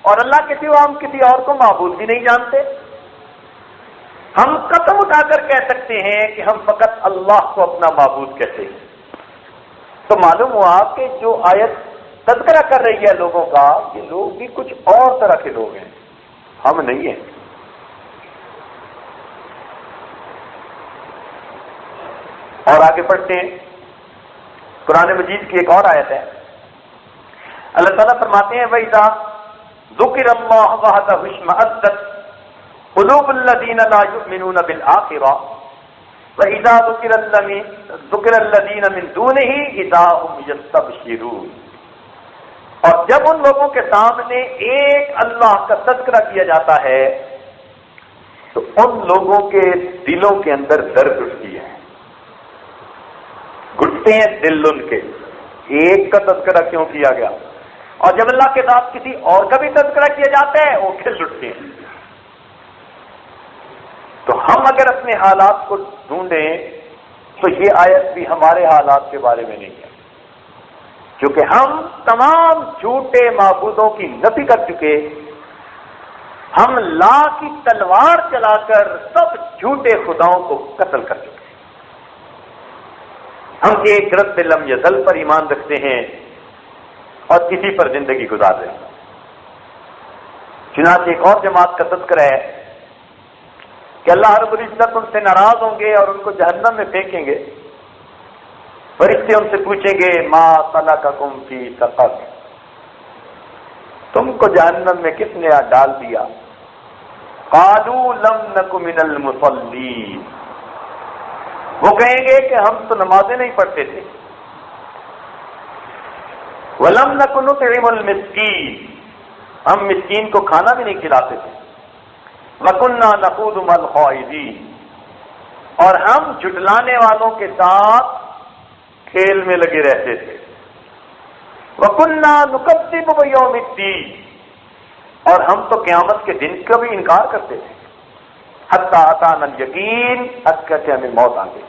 اور اللہ کے سوا ہم کسی اور کو معبود بھی نہیں جانتے۔ ہم قسم اٹھا کر کہہ سکتے ہیں کہ ہم فقط اللہ کو اپنا معبود کہتے ہیں۔ تو معلوم ہوا کہ جو آیت تذکرہ کر رہی ہے لوگوں کا، یہ لوگ بھی کچھ اور طرح کے لوگ ہیں، ہم نہیں ہیں۔ اور آگے پڑھتے ہیں، قرآن مجید کی ایک اور آیت ہے، اللہ تعالیٰ فرماتے ہیں وَإِذَا ذُكِرَ اللَّهُ وَحْدَهُ اشْمَأَزَّتْ قُلُوبُ الَّذِينَ لَا يُؤْمِنُونَ بِالْآخِرَةِ وَإِذَا ذُكِرَ الَّذِينَ مِن دُونِهِ إِذَا هُمْ يَسْتَبْشِرُونَ۔ اور جب ان لوگوں کے سامنے ایک اللہ کا تذکرہ کیا جاتا ہے تو ان لوگوں کے دلوں کے اندر درد اٹھتی ہے، گھٹتے ہیں دل ان کے، ایک کا تذکرہ کیوں کیا گیا؟ اور جب اللہ کے ساتھ کسی اور کا بھی تذکرہ کیا جاتا ہے وہ کھل اٹھتے ہیں۔ تو ہم اگر اپنے حالات کو ڈھونڈیں تو یہ آیت بھی ہمارے حالات کے بارے میں نہیں ہے، کیونکہ ہم تمام جھوٹے معبودوں کی نفی کر چکے، ہم لا کی تلوار چلا کر سب جھوٹے خداؤں کو قتل کر چکے، ہم ایک رب لم یزل پر ایمان رکھتے ہیں اور کسی پر زندگی گزار رہے ہیں۔ چنانچہ ایک اور جماعت کا تذکرہ ہے کہ اللہ رب العزت ان سے ناراض ہوں گے اور ان کو جہنم میں پھینکیں گے، فرشتے ان سے پوچھیں گے ما سلککم فی سقر، تم کو جہنم میں کس نے ڈال دیا؟ قالوا لم نک من المصلین، وہ کہیں گے کہ ہم تو نمازیں نہیں پڑھتے تھے، ولم نک نطعم المسکین، ہم مسکین کو کھانا بھی نہیں کھلاتے تھے، وَكُنَّا نَخُوضُ مَعَ الْخَائِضِينَ، اور ہم جھٹلانے والوں کے ساتھ کھیل میں لگے رہتے تھے، وَكُنَّا نُكَذِّبُ بِيَوْمِ الدِّينِ، اور ہم تو قیامت کے دن کا بھی انکار کرتے تھے، حَتَّىٰ أَتَانَا الْيَقِينُ، حتیٰ کہ ہمیں موت آ گئی۔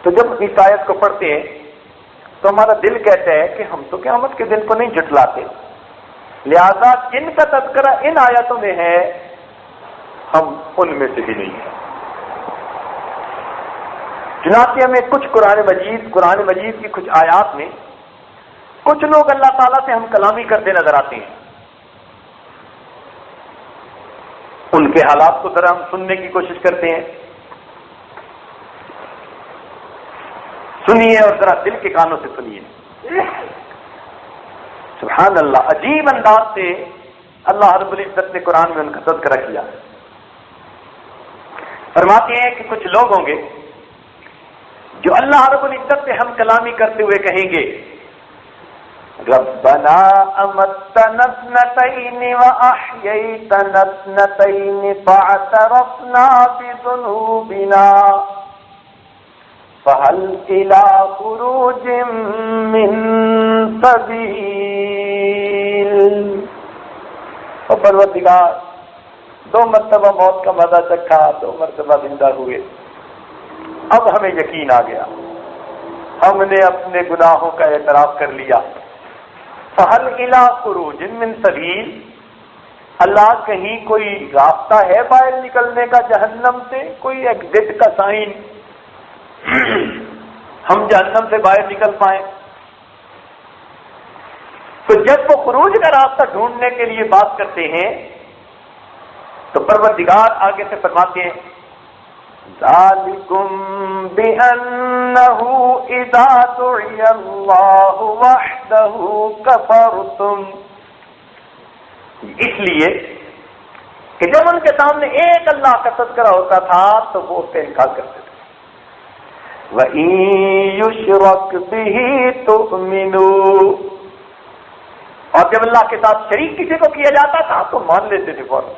تو جب اس آیت کو پڑھتے ہیں تو ہمارا دل کہتا ہے کہ ہم تو قیامت کے دن کو نہیں جھٹلاتے، لہذا جن کا تذکرہ ان آیتوں میں ہے ہم ان میں سے بھی نہیں ہیں۔ چنانچہ ہمیں کچھ قرآن مجید کی کچھ آیات میں کچھ لوگ اللہ تعالیٰ سے ہم کلامی کرتے نظر آتے ہیں، ان کے حالات کو ذرا ہم سننے کی کوشش کرتے ہیں، سنیے اور ذرا دل کے کانوں سے سنیے۔ سبحان اللہ، عجیب انداز سے اللہ رب العزت نے قرآن میں ان کا تذکرہ کیا۔ فرماتے ہیں کہ کچھ لوگ ہوں گے جو اللہ رب العزت سے ہم کلامی کرتے ہوئے کہیں گے ربنا امتنا اثنتین واحییتنا اثنتین فاعترفنا بذنوبنا فهل الى خروج من سبیل۔ اور پروردگار، 2 مرتبہ موت کا مزہ چکھا، 2 مرتبہ زندہ ہوئے، اب ہمیں یقین آ گیا، ہم نے اپنے گناہوں کا اعتراف کر لیا، فہل الی خروج من سبیل، اللہ کہیں کوئی راستہ ہے باہر نکلنے کا جہنم سے، کوئی ایگزٹ کا سائن، ہم جہنم سے باہر نکل پائیں؟ تو جب وہ خروج کا راستہ ڈھونڈنے کے لیے بات کرتے ہیں تو پروردگار آگے سے فرماتے ہیں ذالکم بأنہ اذا دعی اللہ وحدہ کفرتم، اس لیے کہ جب ان کے سامنے ایک اللہ کا تذکرہ ہوتا تھا تو وہ اس سے انکار کرتے تھے۔ وَإِن يُشْرَكْ بِهِ تُؤْمِنُوا، اور جب اللہ کے ساتھ شریک کسی کو کیا جاتا تھا تو مان لیتے تھے فوراً۔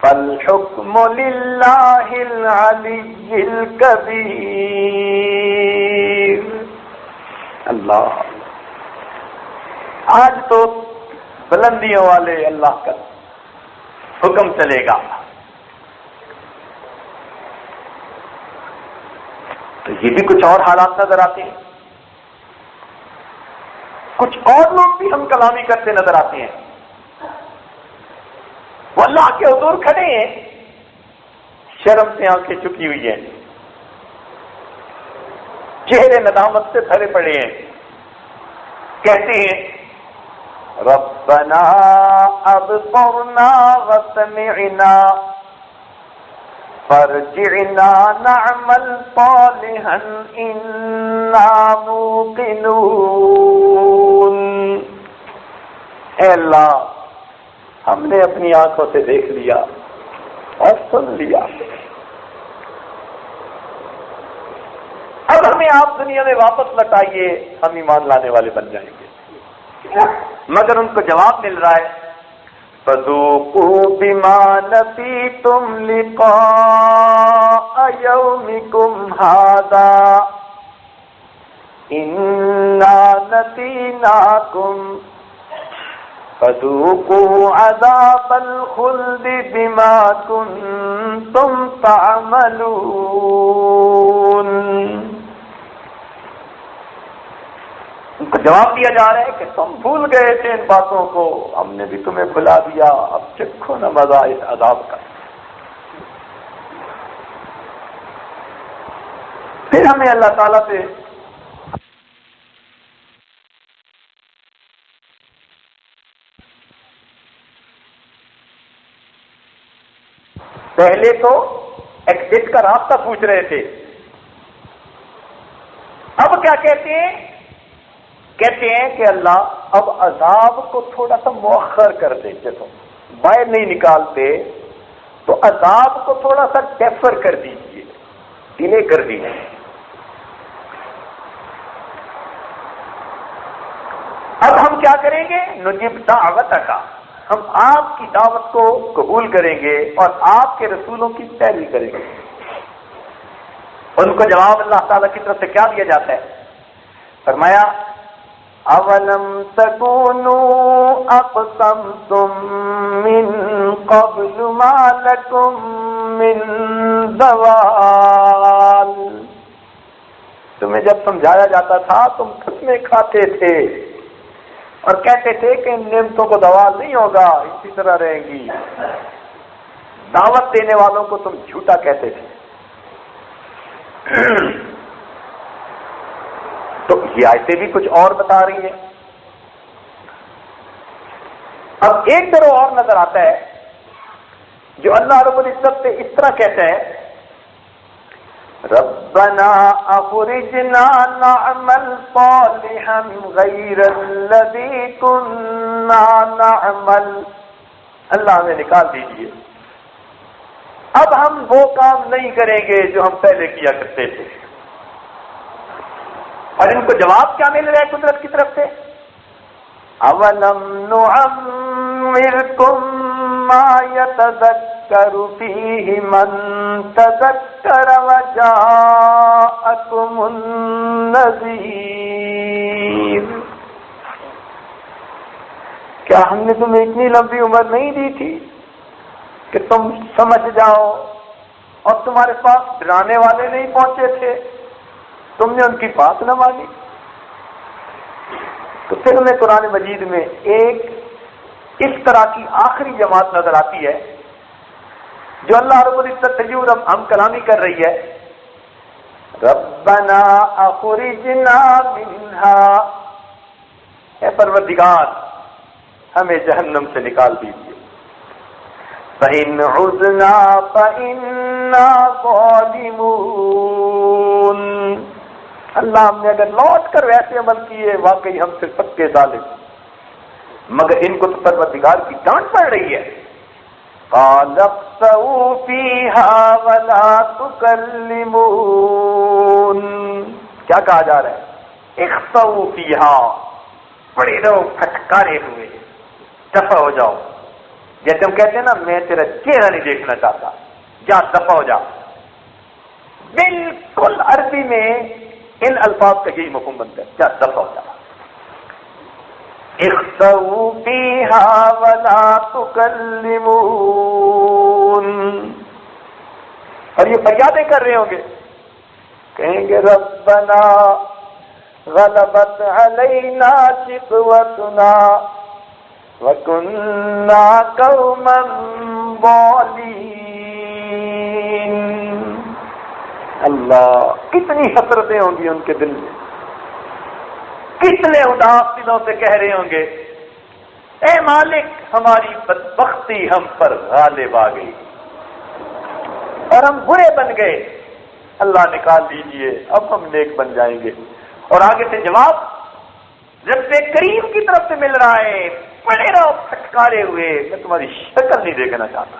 فَالْحُكْمُ لِلَّهِ الْعَلِيِّ الْكَبِيرِ۔ اللہ، آج تو بلندیوں والے اللہ کا حکم چلے گا۔ یہ بھی کچھ اور حالات نظر آتے ہیں. کچھ اور لوگ بھی ہم کلامی کرتے نظر آتے ہیں. وہ اللہ کے حضور کھڑے ہیں، شرم سے آنکھیں چکی ہوئی ہیں، چہرے ندامت سے بھرے پڑے ہیں، کہتے ہیں ربنا ابصرنا وسمعنا فارجعنا نعمل صالحا انا موقنون. اے اللہ، ہم نے اپنی آنکھوں سے دیکھ لیا اور سن لیا، اب ہمیں آپ دنیا میں واپس لوٹائیے، ہم ایمان لانے والے بن جائیں گے. مگر ان کو جواب مل رہا ہے فَذُوقُوا بِمَا نَسِيتُمْ لِقَاءَ يَوْمِكُمْ هَذَا إِنَّا نَسِينَاكُمْ فَذُوقُوا عَذَابَ الْخُلْدِ بِمَا كُنتُمْ تَعْمَلُونَ. ان کو جواب دیا جا رہا ہے کہ تم بھول گئے تھے ان باتوں کو، ہم نے بھی تمہیں بھلا دیا، اب چکھو نہ مزہ اس عذاب کا. پھر ہمیں اللہ تعالیٰ سے پہلے تو ایگزٹ کا راستہ پوچھ رہے تھے، اب کیا کہتے ہیں؟ کہتے ہیں کہ اللہ اب عذاب کو تھوڑا سا مؤخر کر دیتے، تو باہر نہیں نکالتے تو عذاب کو تھوڑا سا ڈیفر کر دیجیے، ڈیلے کر دیجیے. اب ہم کیا کریں گے؟ نجیب دعوتک، ہم آپ کی دعوت کو قبول کریں گے اور آپ کے رسولوں کی پیروی کریں گے. ان کو جواب اللہ تعالیٰ کی طرف سے کیا دیا جاتا ہے؟ فرمایا اولم تکونوا اقسمتم من قبل ما لکم من زوال. تمہیں جب سمجھایا جاتا تھا تم قسمیں کھاتے تھے اور کہتے تھے کہ ان نعمتوں کو زوال نہیں ہوگا، اسی طرح رہیں گی. دعوت دینے والوں کو تم جھوٹا کہتے تھے. تو یہ آیتیں بھی کچھ اور بتا رہی ہیں. اب ایک گروہ اور نظر آتا ہے جو اللہ رب العزت سے اس طرح کہتا ہے ربنا اخرجنا نعمل صالحا غیر الذی كنا نعمل. اللہ ہمیں نکال دیجیے، اب ہم وہ کام نہیں کریں گے جو ہم پہلے کیا کرتے تھے. اور ان کو جواب کیا مل رہا ہے قدرت کی طرف سے؟ اولم نعمرکم ما یتذکر فیہ من تذکر وجاءکم النذیر. کیا ہم نے تمہیں اتنی لمبی عمر نہیں دی تھی کہ تم سمجھ جاؤ اور تمہارے پاس ڈرانے والے نہیں پہنچے تھے؟ تم نے ان کی بات نہ مانی. تو پھر ہمیں قرآن مجید میں ایک اس طرح کی آخری جماعت نظر آتی ہے جو اللہ رب العزت سے ہم کلامی کر رہی ہے. ربنا اخرجنا منہا، اے پروردگار ہمیں جہنم سے نکال دیجیے. فَإِنْ عُذْنَا فَإِنَّا ظَالِمُونَ. اللہ ہم نے اگر لوٹ کر ویسے عمل کیے واقعی ہم سے پکے ظالم، مگر ان کو تو پروردگار کی ڈانٹ پڑ رہی ہے. قَالَ اخْسَئُوا فِيهَا وَلَا تُكَلِّمُونَ. کیا کہا جا رہا ہے؟ اخْسَئُوا فِيهَا، پڑے رہو پھٹکارے ہوئے، دفع ہو جاؤ. جیسے ہم کہتے ہیں نا میں تیرا چہرہ نہیں دیکھنا چاہتا، جا دفع ہو جا. بالکل عربی میں ان الفاظ کا یہی مفہوم بنتا ہے، جا دفع ہو جا. اخسؤوا فیہا ولا تکلمون. اور یہ فریادیں کر رہے ہوں گے کہیں گے ربنا غلبت علینا شقوتنا وَكُنَّا قَوْمًا ضَالِينَ۔ اللہ، کتنی حسرتیں ہوں گی ان کے دل میں، کتنے اداس دلوں سے کہہ رہے ہوں گے اے مالک ہماری بدبختی ہم پر غالب آ گئی اور ہم برے بن گئے، اللہ نکال دیجئے، اب ہم نیک بن جائیں گے۔ اور آگے سے جواب رب کریم کی طرف سے مل رہا ہے، پڑے رہو پھٹکارے ہوئے، میں تمہاری شکل نہیں دیکھنا چاہتا،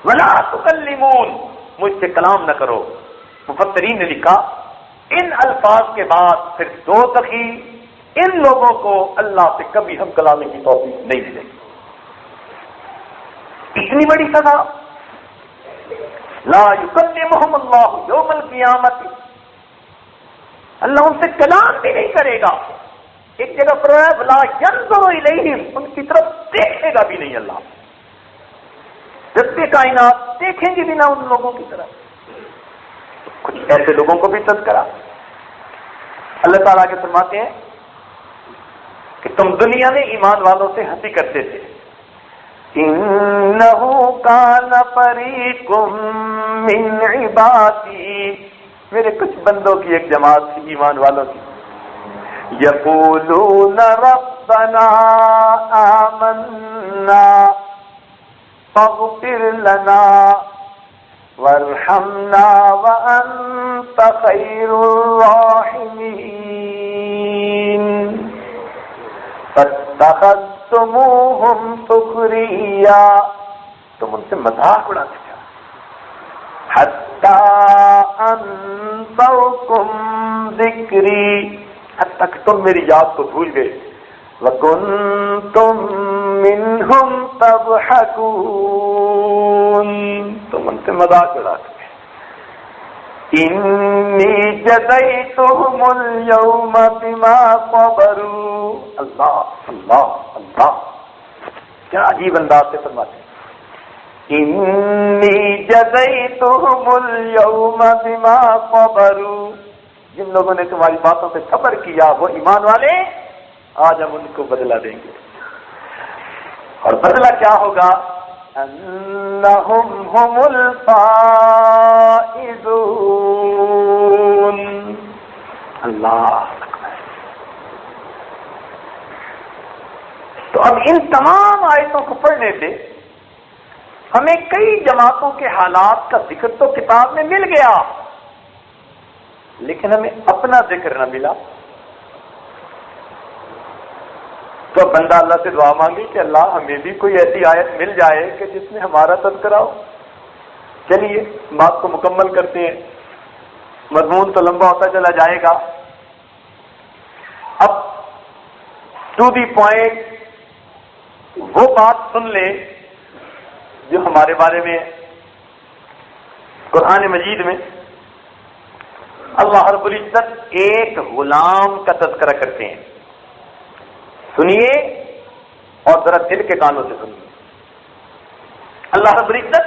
ولا تکلمون، مجھ سے کلام نہ کرو۔ مفسرین نے لکھا ان الفاظ کے بعد پھر دو تقی ان لوگوں کو اللہ سے کبھی ہم کلامی کی توفیق نہیں ملے گی۔ اتنی بڑی سزا، لا یکلمہم اللہ یوم القیامت، اللہ ان سے کلام بھی نہیں کرے گا۔ ایک جگہ پر ہے لا ینظر الیہم، ان کی طرف دیکھے گا بھی نہیں اللہ، رب کائنات دیکھیں گے بھی نہ ان لوگوں کی طرف۔ کچھ ایسے لوگوں کو بھی تذکرہ اللہ تعالیٰ کے فرماتے ہیں کہ تم دنیا میں ایمان والوں سے ہنسی کرتے تھے، انہ کان فریق من عبادی، میرے کچھ بندوں کی ایک جماعت تھی ایمان والوں کی، یقولون ربنا آمنا فاغفر لنا وارحمنا وانت خیر الراحمین فاتخذتموہم سخریا، تم ان سے مذاق اڑاتے تھے، حتی انسوکم ذکری، حتی کہ تم میری یاد کو بھول گئے، وَكُنْتُمْ مِنْهُمْ تَضْحَكُونَ، تم ان سے مذاق اڑاتے ہیں۔ إِنِّي جَزَيْتُهُمُ الْيَوْمَ بِمَا صَبَرُوا، اللہ اللہ اللہ، کیا عجیب انداز سے فرماتے ہیں، إِنِّي جَزَيْتُهُمُ الْيَوْمَ بِمَا صَبَرُوا، جن لوگوں نے تمہاری باتوں پہ صبر کیا وہ ایمان والے، آج ہم ان کو بدلہ دیں گے، اور بدلہ کیا ہوگا، انہم ہم الفائزون، اللہ اکبر۔ تو اب ان تمام آیتوں کو پڑھنے سے ہمیں کئی جماعتوں کے حالات کا ذکر تو کتاب میں مل گیا، لیکن ہمیں اپنا ذکر نہ ملا۔ تو بندہ اللہ سے دعا مانگی کہ اللہ ہمیں بھی کوئی ایسی آیت مل جائے کہ جس میں ہمارا تذکرہ ہو۔ چلیے بات کو مکمل کرتے ہیں، مضمون تو لمبا ہوتا چلا جائے گا۔ اب ٹو دی پوائنٹ وہ بات سن لیں جو ہمارے بارے میں قرآن مجید میں اللہ رب العزت ایک غلام کا تذکرہ کرتے ہیں۔ سنیے اور ذرا دل کے کانوں سے سنیے۔ اللہ رب العزت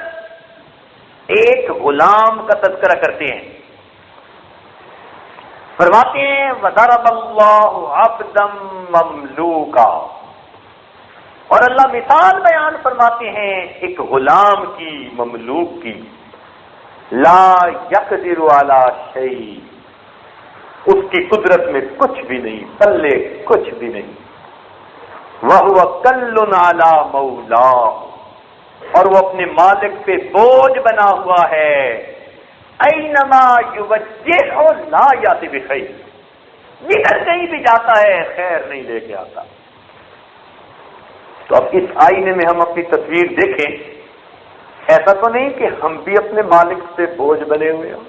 ایک غلام کا تذکرہ کرتے ہیں، فرماتے ہیں وَضَرَبَ اللَّهُ عَبْدًا مَمْلُوكًا، اور اللہ مثال بیان فرماتے ہیں ایک غلام کی، مملوک کی، لا يقدر على شيء، اس کی قدرت میں کچھ بھی نہیں، پلے کچھ بھی نہیں، وَهُوَ كَلٌّ عَلَى مَوْلَاهُ، اور وہ اپنے مالک پہ بوجھ بنا ہوا ہے، اَيْنَمَا يُوَجِّهُ لَا يَأْتِ بِخَيْرٍ، جدھر کہیں بھی جاتا ہے خیر نہیں لے کے آتا۔ تو اب اس آئینے میں ہم اپنی تصویر دیکھیں، ایسا تو نہیں کہ ہم بھی اپنے مالک سے بوجھ بنے ہوئے ہوں،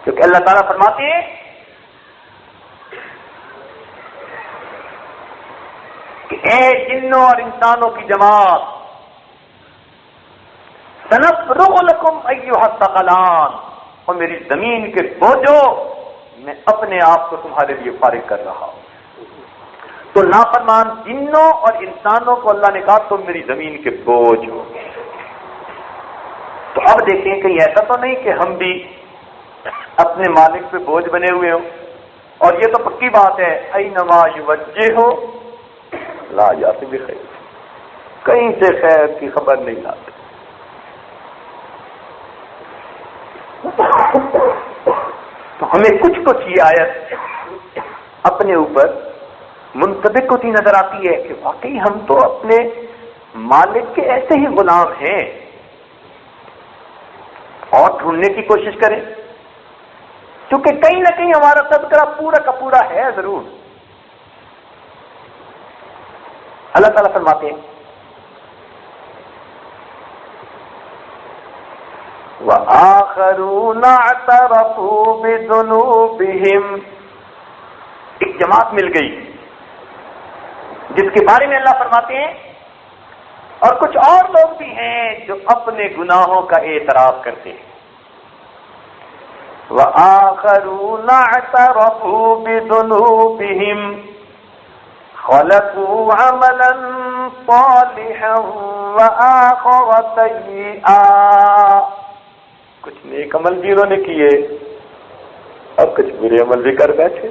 کیونکہ اللہ تعالیٰ فرماتے ہیں کہ اے جنوں اور انسانوں کی جماعت، سنفرغ لکم ایھا الثقلان، اور میری زمین کے بوجھو میں اپنے آپ کو تمہارے لیے فارغ کر رہا ہوں۔ تو نافرمان جنوں اور انسانوں کو اللہ نے کہا تم میری زمین کے بوجھ ہو۔ تو اب دیکھیں کہ ایسا تو نہیں کہ ہم بھی اپنے مالک پہ بوجھ بنے ہوئے ہوں، اور یہ تو پکی بات ہے، اینما یوجہ ہو لا یاتی بخیر، کہیں سے خیر کی خبر نہیں لاتے۔ تو ہمیں کچھ یہ آیت اپنے اوپر منطبق ہوتی نظر آتی ہے کہ واقعی ہم تو اپنے مالک کے ایسے ہی غلام ہیں، اور ڈھونڈنے کی کوشش کریں، کیونکہ کہیں نہ کہیں ہمارا تذکرہ پورا کا پورا ہے ضرور۔ اللہ تعالیٰ فرماتے ہیں وَآخَرُونَ اعْتَرَفُوا بِذُنُوبِهِمْ، ایک جماعت مل گئی جس کے بارے میں اللہ فرماتے ہیں اور کچھ اور لوگ بھی ہیں جو اپنے گناہوں کا اعتراف کرتے ہیں۔ وَآخَرُونَ اعْتَرَفُوا بِذُنُوبِهِمْ خَلَقُوا عَمَلًا صَالِحًا وَآخَرَ سَيِّئًا، کچھ نیک عمل بھی انہوں نے کیے اور کچھ برے عمل بھی کر بیٹھے۔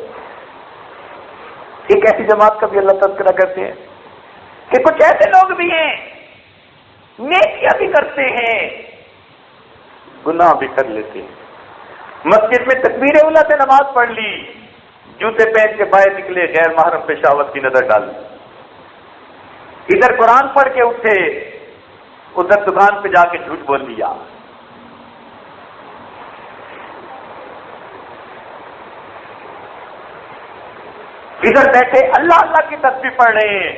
ایک ایسی جماعت کا بھی اللہ تذکرہ کرتے ہیں کہ کچھ ایسے لوگ بھی ہیں نیکیاں بھی کرتے ہیں، گناہ بھی کر لیتے ہیں۔ مسجد میں تکبیر اولیٰ سے نماز پڑھ لی، جوتے پہن کے باہر نکلے، غیر محرم پہ شہوت کی نظر ڈالی، ادھر قرآن پڑھ کے اٹھے، ادھر دکان پہ جا کے جھوٹ بول لیا۔ ادھر بیٹھے اللہ اللہ کی تسبیح پڑھ رہے ہیں،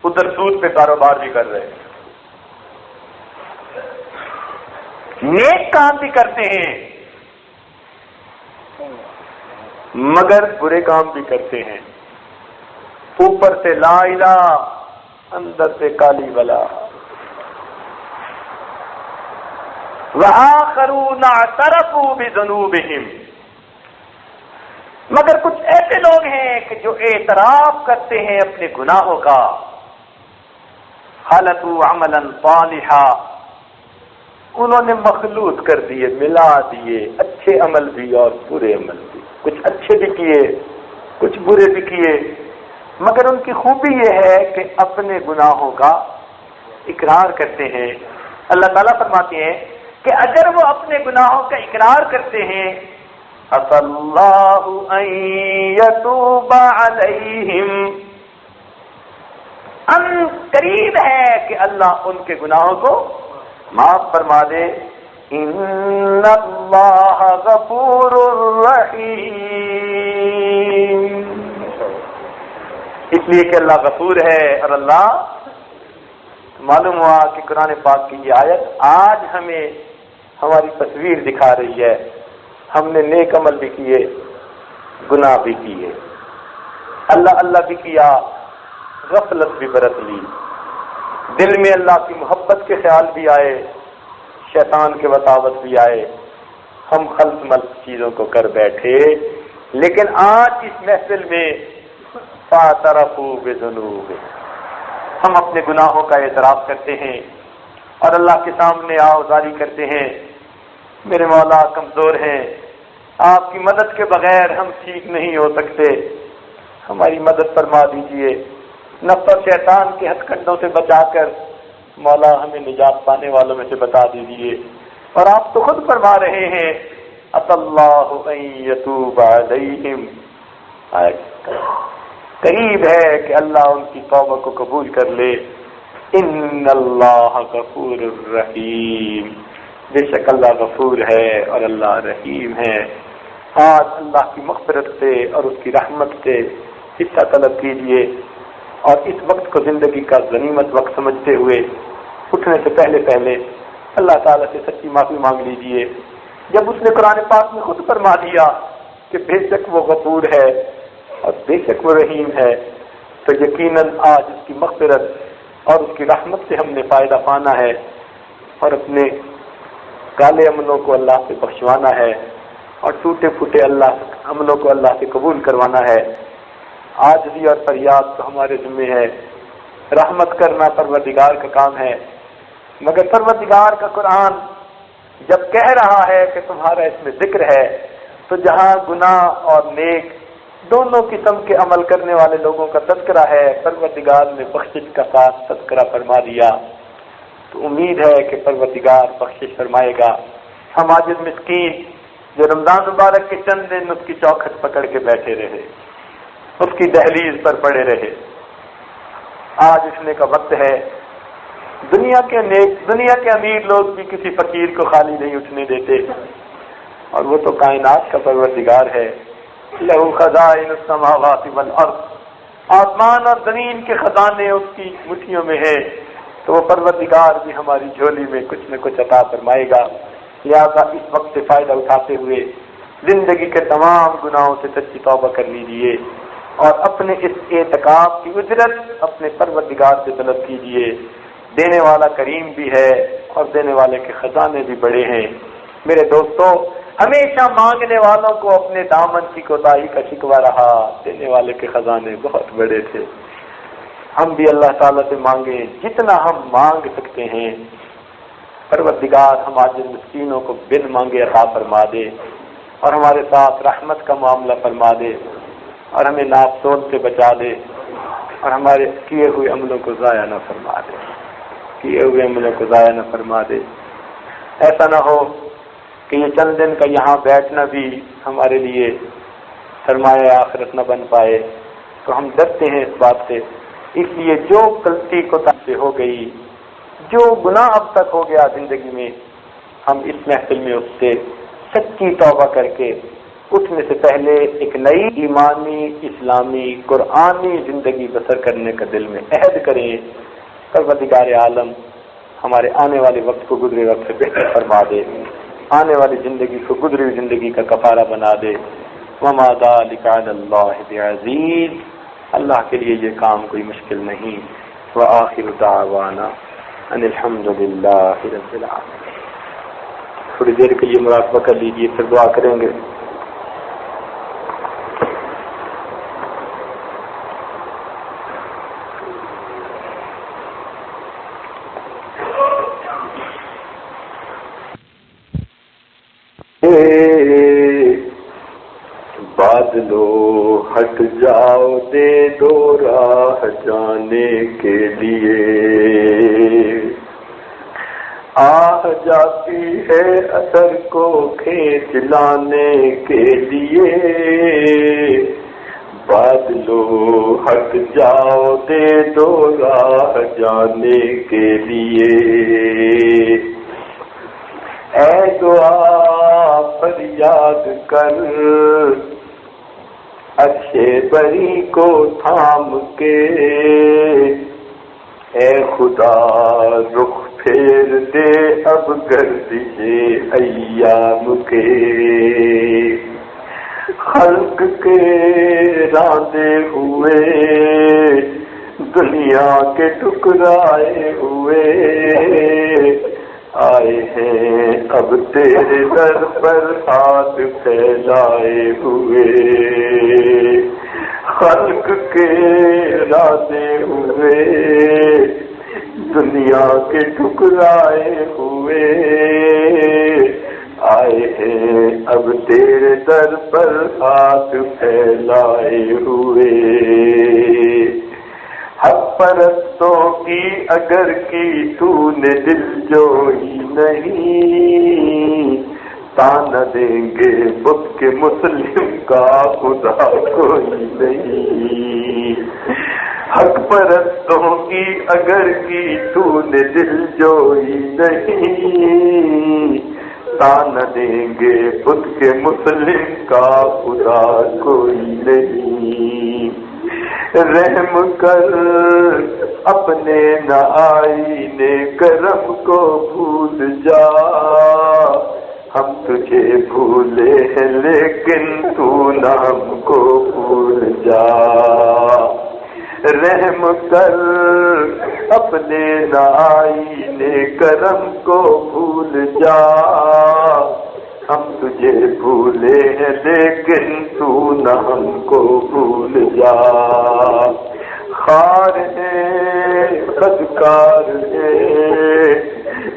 ادھر سود پہ کاروبار بھی کر رہے ہیں، نیک کام بھی کرتے ہیں مگر برے کام بھی کرتے ہیں، اوپر سے لا الہ اندر سے کالی بلا۔ وآخرون اعترفوا بذنوبہم، مگر کچھ ایسے لوگ ہیں کہ جو اعتراف کرتے ہیں اپنے گناہوں کا، خلقوا عملا صالحا، انہوں نے مخلوط کر دیے، ملا دیے، اچھے عمل بھی اور برے عمل بھی، کچھ اچھے بھی کیے کچھ برے بھی کیے، مگر ان کی خوبی یہ ہے کہ اپنے گناہوں کا اقرار کرتے ہیں۔ اللہ تعالیٰ فرماتے ہیں کہ اگر وہ اپنے گناہوں کا اقرار کرتے ہیں عسى الله أن يتوب عليهم، ان قریب ہے کہ اللہ ان کے گناہوں کو معاف فرما دے۔ ان اللہ غفور رحیم، اس لیے کہ اللہ غفور ہے اور اللہ، معلوم ہوا کہ قرآن پاک کی یہ آیت آج ہمیں ہماری تصویر دکھا رہی ہے۔ ہم نے نیک عمل بھی کیے، گناہ بھی کیے، اللہ اللہ بھی کیا، غفلت بھی برت لی، دل میں اللہ کی محبت کے خیال بھی آئے، شیطان کے وساوس بھی آئے، ہم خلط ملط چیزوں کو کر بیٹھے۔ لیکن آج اس محفل میں فاعترفوا بذنوبہم، ہم اپنے گناہوں کا اعتراف کرتے ہیں اور اللہ کے سامنے آوازاری کرتے ہیں، میرے مولا کمزور ہیں، آپ کی مدد کے بغیر ہم ٹھیک نہیں ہو سکتے، ہماری مدد فرما دیجئے، نفس اور شیطان کے ہتھ کنڈوں سے بچا کر مولا ہمیں نجات پانے والوں میں سے بتا دیجئے۔ اور آپ تو خود فرما رہے ہیں عسى الله ان يتوب عليهم، قریب ہے کہ اللہ ان کی توبہ کو قبول کر لے۔ ان اللہ غفور الرحیم، بے شک اللہ غفور ہے اور اللہ رحیم ہے۔ آج اللہ کی مغفرت سے اور اس کی رحمت سے حصہ طلب کیجیے، اور اس وقت کو زندگی کا غنیمت وقت سمجھتے ہوئے اٹھنے سے پہلے پہلے اللہ تعالیٰ سے سچی معافی مانگ لیجیے۔ جب اس نے قرآن پاک میں خود فرما دیا کہ بے شک وہ غفور ہے اور بے شک وہ رحیم ہے، تو یقیناً آج اس کی مغفرت اور اس کی رحمت سے ہم نے فائدہ پانا ہے اور اپنے کالے عملوں کو اللہ سے بخشوانا ہے اور ٹوٹے پھوٹے عملوں کو اللہ سے قبول کروانا ہے۔ عاجزی اور فریاد تو ہمارے ذمہ ہے، رحمت کرنا پروردگار کا کام ہے، مگر پروردگار کا قرآن جب کہہ رہا ہے کہ تمہارا اس میں ذکر ہے، تو جہاں گناہ اور نیک دونوں قسم کے عمل کرنے والے لوگوں کا تذکرہ ہے، پروردگار نے بخشش کا ساتھ تذکرہ فرما دیا، تو امید ہے کہ پروردگار بخشش فرمائے گا۔ ہم عاجز مسکین جو رمضان مبارک کے چند دن اس کی چوکھٹ پکڑ کے بیٹھے رہے، اس کی دہلیز پر پڑے رہے، آج اٹھنے کا وقت ہے۔ دنیا کے امیر لوگ بھی کسی فقیر کو خالی نہیں اٹھنے دیتے، اور وہ تو کائنات کا پروردگار ہے۔ لہو خزائن السماوات والارض، آسمان اور زمین کے خزانے اس کی مٹھیوں میں ہے، تو وہ پروردگار بھی ہماری جھولی میں کچھ نہ کچھ عطا فرمائے گا۔ لہذا اس وقت سے فائدہ اٹھاتے ہوئے زندگی کے تمام گناہوں سے سچی توبہ کر لیجیے، اور اپنے اس اعتکاف کی اجرت اپنے پروردگار سے طلب کیجیے۔ دینے والا کریم بھی ہے اور دینے والے کے خزانے بھی بڑے ہیں۔ میرے دوستو، ہمیشہ مانگنے والوں کو اپنے دامن کی کوتاہی کا شکوہ رہا، دینے والے کے خزانے بہت بڑے تھے۔ ہم بھی اللہ تعالیٰ سے مانگیں جتنا ہم مانگ سکتے ہیں، پروردگار ہم عاجز مسکینوں کو بن مانگے عطا فرما دے، اور ہمارے ساتھ رحمت کا معاملہ فرما دے، اور ہمیں ناپتول سے بچا دے، اور ہمارے کیے ہوئے عملوں کو ضائع نہ فرما دے، ایسا نہ ہو کہ یہ چند دن کا یہاں بیٹھنا بھی ہمارے لیے سرمایہ آخرت نہ بن پائے۔ تو ہم ڈرتے ہیں اس بات سے، اس لیے جو غلطی کوتاہی سے ہو گئی، جو گناہ اب تک ہو گیا زندگی میں، ہم اس محفل میں اس سے سچی توبہ کر کے اٹھنے سے پہلے ایک نئی ایمانی، اسلامی، قرآنی زندگی بسر کرنے کا دل میں عہد کریں۔ پروردگار عالم ہمارے آنے والے وقت کو گزرے وقت سے بہتر فرما دے، آنے والی زندگی کو گزری ہوئی زندگی کا کفارہ بنا دے۔ وما ذلک علی اللہ بعزیز، اللہ کے لیے یہ کام کوئی مشکل نہیں۔ وآخر دعوانا ان الحمد للہ رب العالمین۔ تھوڑی دیر کے لیے مراقبہ کر لیجیے، پھر دعا کریں گے۔ بادلو ہٹ جاؤ، دے دو راہ جانے کے لیے، آہ جاتی ہے اثر کو کھینچ لانے کے لیے۔ بادلو ہٹ جاؤ، دے دو راہ جانے کے لیے، اے دعا فریاد کر عرشِ بری کو تھام کے، اے خدا رخ پھیر دے اب گردش ایام کے۔ خلق کے راندے ہوئے، دنیا کے ٹکرائے ہوئے، آئے ہیں اب تیرے در پر ہاتھ پھیلائے ہوئے۔ خلق کے ارادے ہوئے، دنیا کے ٹکرائے ہوئے، آئے ہیں اب تیرے در پر ہاتھ پھیلائے ہوئے۔ حق پرستوں کی اگر کی تو نے دل جوئی نہیں، تانا دیں گے بت کے مسلم کا خدا کوئی نہیں۔ حق پرستوں کی اگر کی تو نے دل جوئی نہیں، تانا دیں گے بت کے مسلم کا خدا کوئی نہیں۔ رحم کر اپنے نہ آئینے کرم کو بھول جا، ہم تجھے بھولے ہیں لیکن تو نہ ہم کو بھول جا۔ رحم کر اپنے نہ آئینے کرم کو بھول جا، ہم تجھے بھولے ہیں لیکن تو نہ ہم کو بھول جا۔ خار ہے بدکار ہے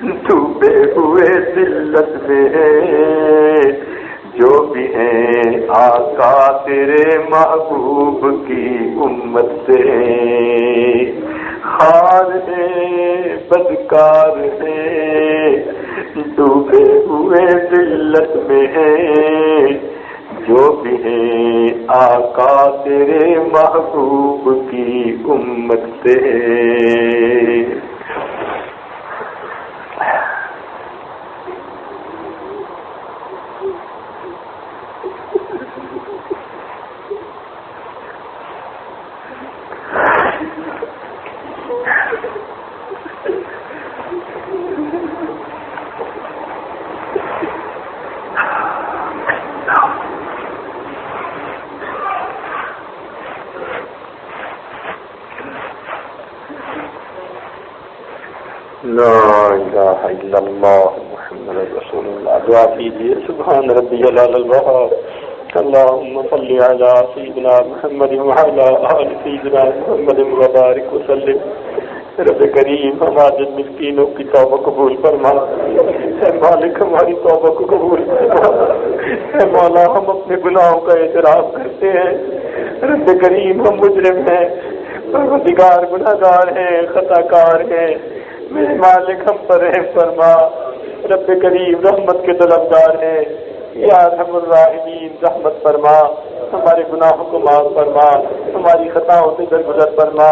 ڈوبے ہوئے ذلت میں ہیں جو بھی ہیں آقا تیرے محبوب کی امت سے، خار ہیں بدکار ہیں ڈوبے ہوئے ذلت میں ہیں جو بھی ہیں آقا تیرے محبوب کی امت سے۔ لا الہ الا اللہ محمد رسول اللہ۔ دعا کیجیے سبحان ربی العلی الوہاب اللہم صلی علی سیدنا محمد وعلی آل سیدنا محمد وبارک وسلم۔ رب کریم ہمارے مسکینوں کی توبہ قبول فرما، اے مالک ہماری توبہ کو قبول فرما، اے مولا ہم اپنے گناہوں کا اعتراف کرتے ہیں، رب کریم ہم مجرم ہیں، پروردگار گناہگار ہیں، خطا کار ہیں، میرے مالک ہم پر رحم فرما، رب کریم رحمت کے طلبگار ہیں، یا ارحم الراحمین رحمت فرما، ہمارے گناہوں کو معاف فرما، ہماری خطاؤں سے درگزر فرما،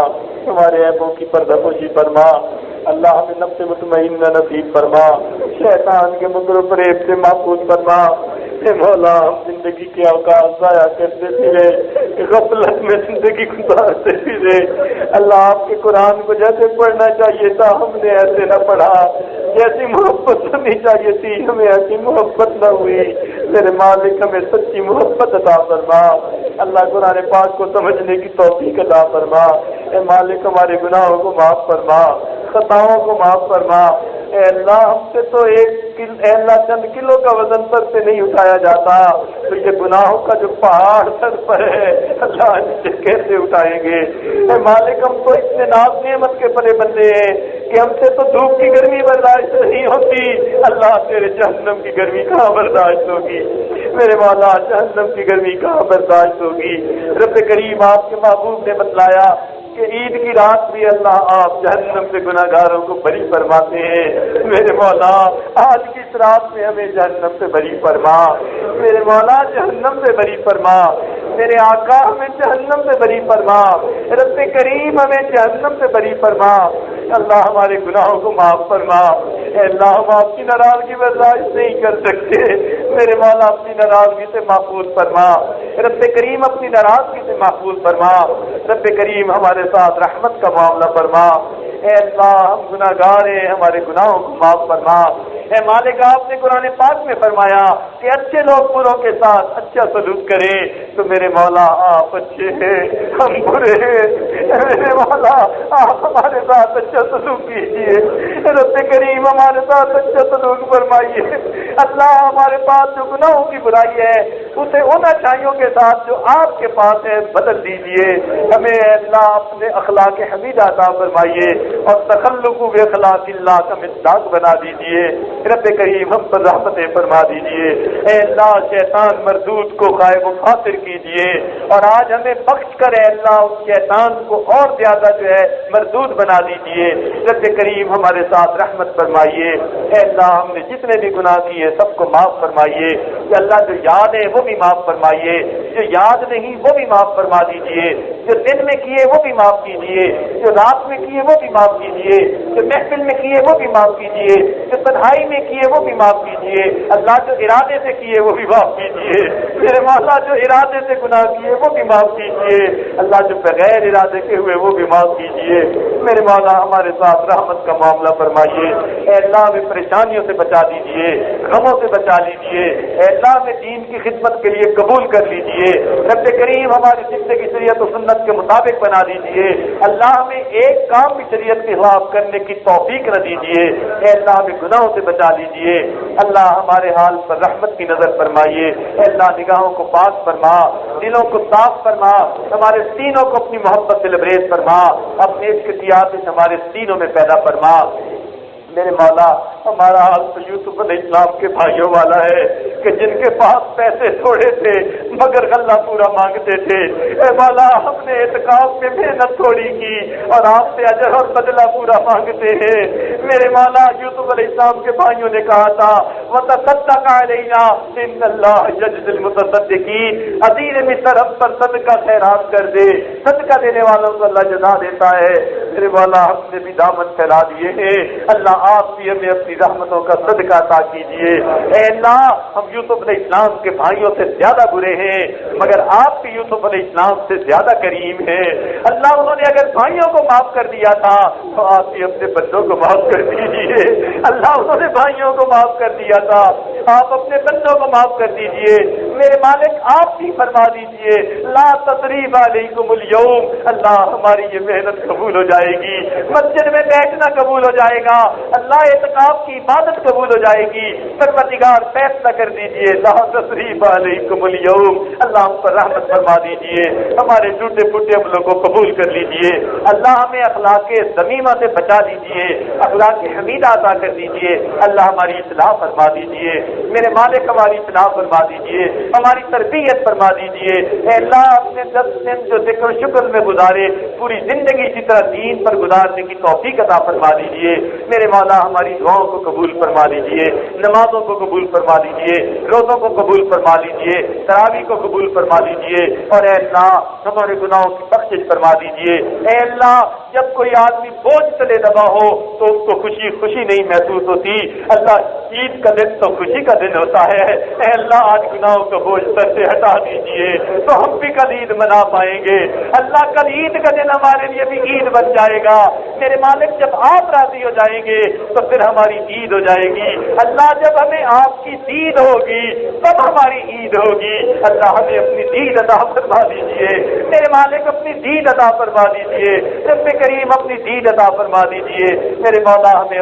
ہمارے عیبوں کی پردہ پوشی فرما، اللہ ہمیں نفس مطمئنہ نصیب فرما، شیطان کے مکر و فریب سے محفوظ فرما۔ اے مولا ہم زندگی کے اوقات ضائع کرتے پھرے، غفلت میں زندگی گزارتے پھرے، اللہ آپ کے قرآن کو جیسے پڑھنا چاہیے تھا ہم نے ایسے نہ پڑھا، جیسی محبت ہونی چاہیے تھی ہمیں ایسی محبت نہ ہوئی، میرے مالک ہمیں سچی محبت عطا فرما، اللہ قرآن پاک کو سمجھنے کی توفیق عطا فرما، اے مالک ہمارے گناہوں کو معاف فرما، خطاؤں کو معاف فرما، اے اللہ ہم سے تو اے اللہ چند کلو کا وزن پر سے نہیں اٹھایا جاتا، تو یہ گناہوں کا جو پہاڑ سر پر ہے اللہ اسے کیسے اٹھائیں گے؟ اے مالک ہم تو اتنے ناز نعمت کے پلے بندے ہیں کہ ہم سے تو دھوپ کی گرمی برداشت نہیں ہوتی، اللہ تیرے جہنم کی گرمی کہاں برداشت ہوگی؟ میرے مولا جہنم کی گرمی کہاں برداشت ہوگی؟ رب کریم آپ کے محبوب نے بتلایا کہ عید کی رات بھی اللہ آپ جہنم سے گناہگاروں کو بری فرماتے ہیں، میرے مولا آج کی اس رات میں ہمیں جہنم سے بری فرما، میرے مولا جہنم سے بری فرما، میرے آقا ہمیں جہنم سے بری فرما، رب کریم ہمیں جہنم سے بری فرما، اللہ ہمارے گناہوں کو معاف فرما، اے اللہ ہم آپ کی ناراضگی برداشت نہیں کر سکتے، میرے مولا اپنی ناراضگی سے محفوظ فرما، رب کریم اپنی ناراضگی سے محفوظ فرما، رب کریم ہمارے ساتھ رحمت کا معاملہ فرما، اے اللہ ہم گناہگار ہیں ہمارے گناہوں کو معاف فرما، اے مالک آپ نے قرآن پاک میں فرمایا کہ اچھے لوگ بروں کے ساتھ اچھا سلوک کریں، تو میرے مولا آپ اچھے ہیں ہم برے ہیں، میرے مولا آپ ہمارے ساتھ اچھا سلوک کیجیے، رب کریم ہمارے ساتھ اچھا سلوک فرمائیے، اللہ ہمارے پاس جو گناہوں کی برائی ہے اسے ان اچھائیوں کے ساتھ جو آپ کے پاس ہے بدل دیجیے، ہمیں اللہ اپنے اخلاق حمیدہ عطا فرمائیے اور تخلق باخلاق اللہ کا مصداق بنا دیجیے، رب کریم ہم پر رحمتیں فرما دیجیے، اے اللہ شیطان مردود کو غائب و خاطر کیجیے اور آج ہمیں بخش کر اے اللہ اس شیطان کو اور زیادہ جو ہے مردود بنا دیجیے، رب کریم ہمارے ساتھ رحمت فرمائیے، اے اللہ ہم نے جتنے بھی گناہ کیے سب کو معاف فرمائیے، کہ اللہ جو یاد ہے وہ بھی معاف فرمائیے، جو یاد نہیں وہ بھی معاف فرما دیجیے، جو دن میں کیے وہ بھی معاف کیجیے، جو رات میں کیے وہ بھی معاف کیجیے، جو محفل میں کیے وہ بھی معاف کیجیے، جو تنہائی میں کیے وہ بھی معاف کیجیے، اللہ جو ارادے سے کیے وہ بھی معاف کیجیے، میرے مولا جو ارادے سے گناہ کیے وہ بھی معاف کیجیے، اللہ جو بغیر ارادے کے ہوئے وہ بھی معاف کیجیے، میرے مولا ہمارے ساتھ رحمت کا معاملہ فرمائیے، اے اللہ ہمیں پریشانیوں سے بچا دیجیے، غموں سے بچا لیجیے، اے اللہ ہمیں دین کی خدمت کے لیے قبول کر لیجیے، رب کریم ہماری زندگی شریعت و سنت کے مطابق بنا دیجیے، اللہ ہمیں ایک کام بھی شریعت کے خلاف کرنے کی توفیق نہ دیجیے، اے اللہ ہمیں گناہوں سے بچا لیجیے، اللہ ہمارے حال پر رحمت کی نظر فرمائیے، اے اللہ نگاہوں کو پاک فرما، دلوں کو صاف فرما، ہمارے سینوں کو اپنی محبت سے لبریز فرما، اپنے عشق کی آتش ہمارے سینوں میں پیدا فرما، میرے مولا ہمارا حال تو یوسف علیہ السلام کے بھائیوں والا ہے کہ جن کے پاس پیسے تھوڑے تھے مگر غلہ پورا مانگتے تھے۔ اے مولا ہم نے اعتکاف میں محنت تھوڑی کی اور آپ سے اجر اور بدلہ پورا مانگتے ہیں۔ میرے مولا یوسف علیہ السلام کے بھائیوں نے کہا تھا وتصدق علینا ان اللہ یجزی المتصدقین، عزیز مصر ہم پر صدقہ خیرات کر دے، صدقہ دینے والوں کو اللہ جزا دیتا ہے۔ میرے مولا ہم نے بھی دامن پھیلا دیے ہیں، اللہ آپ بھی ہمیں اپنی رحمتوں کا صدقہ عطا کیجیے۔ اے اللہ ہم یوسف علیہ السلام کے بھائیوں سے زیادہ برے ہیں مگر آپ بھی یوسف علیہ السلام سے زیادہ کریم ہیں۔ اللہ انہوں نے اگر بھائیوں کو معاف کر دیا تھا تو آپ بھی اپنے بندوں کو معاف کر دیجیے۔ اللہ انہوں نے بھائیوں کو معاف کر دیا تھا، آپ اپنے بندوں کو معاف کر دیجیے۔ میرے مالک آپ بھی فرما دیجیے لا تثریب علیکم اليوم، اللہ ہماری یہ محنت قبول ہو جائے گی، مسجد میں بیٹھنا قبول ہو جائے گا، اللہ اعتکاف کی عبادت قبول ہو جائے گی۔ پروردگار فیصلہ کر دیجیے لا تثریب علیکم اليوم، اللہ ہم پر رحمت فرما دیجیے، ہمارے ٹوٹے پھوٹے عملوں کو قبول کر لیجیے، اللہ ہمیں اخلاق ذمیمہ سے بچا لیجیے، اخلاق حمیدہ عطا کر دیجیے، اللہ ہماری اصلاح فرما دیجیے، میرے مالک ہماری اصلاح فرما دیجیے، ہماری تربیت فرما دیجیے۔ اے اللہ اپنے 10 دن جو ذکر و شکر میں گزارے پوری زندگی اسی طرح دین پر گزارنے کی توفیق عطا فرما دیجیے۔ میرے مولا ہماری دعاؤں کو قبول فرما لیجیے، نمازوں کو قبول فرما لیجیے، روزوں کو قبول فرما لیجیے، تراویح کو قبول فرما لیجیے، اور اے اللہ ہمارے گناہوں کی بخشش فرما دیجیے۔ اے اللہ جب کوئی آدمی بوجھ تلے دبا ہو تو اس کو خوشی خوشی نہیں محسوس ہوتی، اللہ عید کا دن تو خوشی کا دن ہوتا ہے۔ اے اللہ آج گناہوں کا بوجھ سر سے ہٹا دیجیے تو ہم بھی کل عید منا پائیں گے۔ اللہ کل عید کا دن ہمارے لیے بھی عید بن جائے گا۔ میرے مالک جب آپ راضی ہو جائیں گے تو پھر ہماری عید ہو جائے گی۔ اللہ جب ہمیں آپ کی دید ہوگی تب ہماری عید ہوگی۔ اللہ ہمیں اپنی دید عطا فرما دیجیے، میرے مالک اپنی دید عطا فرما دیجیے، رب کریم اپنی دید عطا فرما دیجیے۔ میرے مولا ہمیں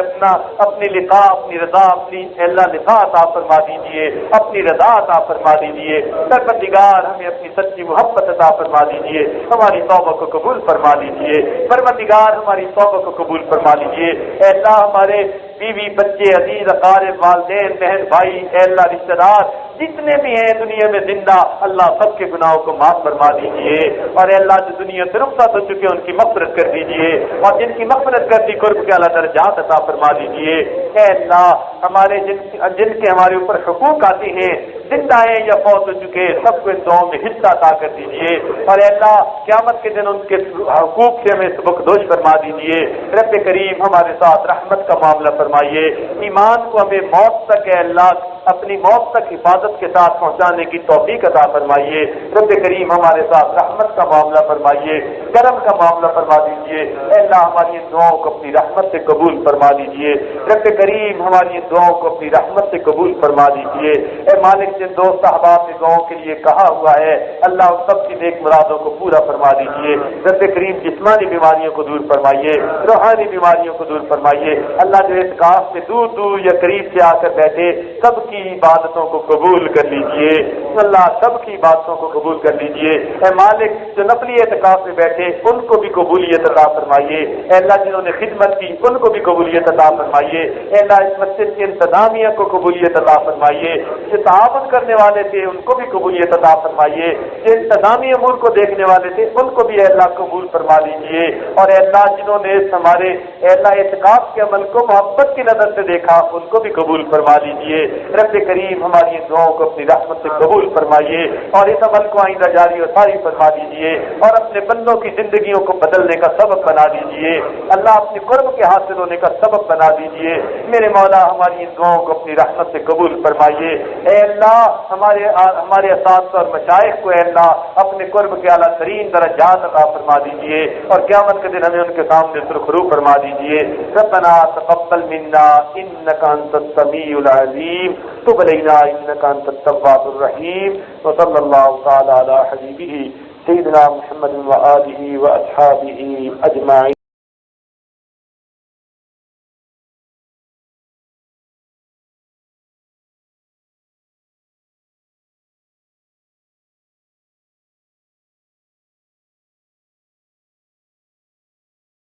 اپنی لقاء اپنی رضا اپنی اللہ لقاء عطا فرما دیجیے، اپنی رضا عطا فرما دیجیے۔ پروردگار ہمیں اپنی سچی محبت عطا فرما دیجیے، ہماری توبہ کو قبول فرما لیجیے۔ پروردگار ہماری توبہ کو قبول فرما لیجیے۔ اے اللہ ہمارے بیوی بچے عزیز اقارب والدین بہن بھائی اے اللہ رشتہ دار جتنے بھی ہیں دنیا میں زندہ، اللہ سب کے گناہوں کو معاف فرما دیجیے، اور اے اللہ جو دنیا سے رخصت ہو چکے ان کی مغفرت کر دیجیے، اور جن کی مغفرت کر دی قرب کے اعلیٰ درجات عطا فرما دیجیے۔ اے اللہ ہمارے جن کے ہمارے اوپر حقوق آتے ہیں زندہ ہیں یا فوت ہو چکے سب کو ان دعاؤں میں حصہ عطا کر دیجیے، اور اے اللہ قیامت کے دن ان کے حقوق سے ہمیں سبکدوش فرما دیجیے۔ رب کریم ہمارے ساتھ رحمت کا معاملہ فرمائیے، ایمان کو ہمیں موت تک اے اللہ اپنی موت تک حفاظت کے ساتھ پہنچانے کی توفیق عطا فرمائیے۔ رب کریم ہمارے ساتھ رحمت کا معاملہ فرمائیے، کرم کا معاملہ فرما دیجیے۔ اے اللہ ہماری ان دعاؤں کو اپنی رحمت سے قبول فرما دیجیے۔ رب کریم ہماری ان دعاؤں کو اپنی رحمت سے قبول فرما دیجیے۔ اے مالک جن دوست احباب نے دعاؤں کے لیے کہا ہوا ہے اللہ ان سب کی نیک مرادوں کو پورا فرما دیجیے۔ رب کریم جسمانی بیماریوں کو دور فرمائیے، روحانی بیماریوں کو دور فرمائیے۔ اللہ جو اعتکاف سے دور دور یا قریب سے آ کر بیٹھے سب کی عبادتوں کو قبول کر لیجیے، اللہ سب کی عبادتوں کو قبول کر لیجیے۔ اے مالک جو نفلی اعتکاف میں بیٹھے ان کو بھی قبولیت عطا فرمائیے۔ اے اللہ جنہوں نے خدمت کی ان کو بھی قبولیت عطا فرمائیے۔ اے اللہ اس مسجد کی انتظامیہ کو قبولیت عطا فرمائیے، جو تعاون کرنے والے تھے ان کو بھی قبولیت عطا فرمائیے، جو انتظامی امور کو دیکھنے والے تھے ان کو بھی اے اللہ قبول فرما لیجیے، اور اے اللہ جنہوں نے ہمارے اے اللہ اعتکاف کے عمل کو محبت کی نظر سے دیکھا ان کو بھی قبول فرما لیجیے۔ رب کریم ہماری ان دعاؤں کو اپنی رحمت سے قبول فرمائیے، اور اس عمل کو آئندہ جاری و ساری فرما دیجیے، اور اپنے بندوں کی زندگیوں کو بدلنے کا سبب بنا دیجیے، اللہ اپنے قرب کے حاصل ہونے کا سبب بنا دیجیے۔ میرے مولا ہماری ان دعاؤں کو اپنی رحمت سے قبول فرمائیے۔ اے اللہ ہمارے اساتذہ اور مشائخ کو اے اللہ اپنے قرب کے اعلیٰ ترین درجات عطا فرما دیجیے، اور قیامت کے دن ہمیں ان کے سامنے سرخرو فرما دیجیے۔ ربنا تقبل منا انک انت السمیع العلیم تب علینا انک انت التواب الرحیم، وصلی اللہ تعالی علی حبیبہ سیدنا محمد وآلہ واصحابہ اجمعین۔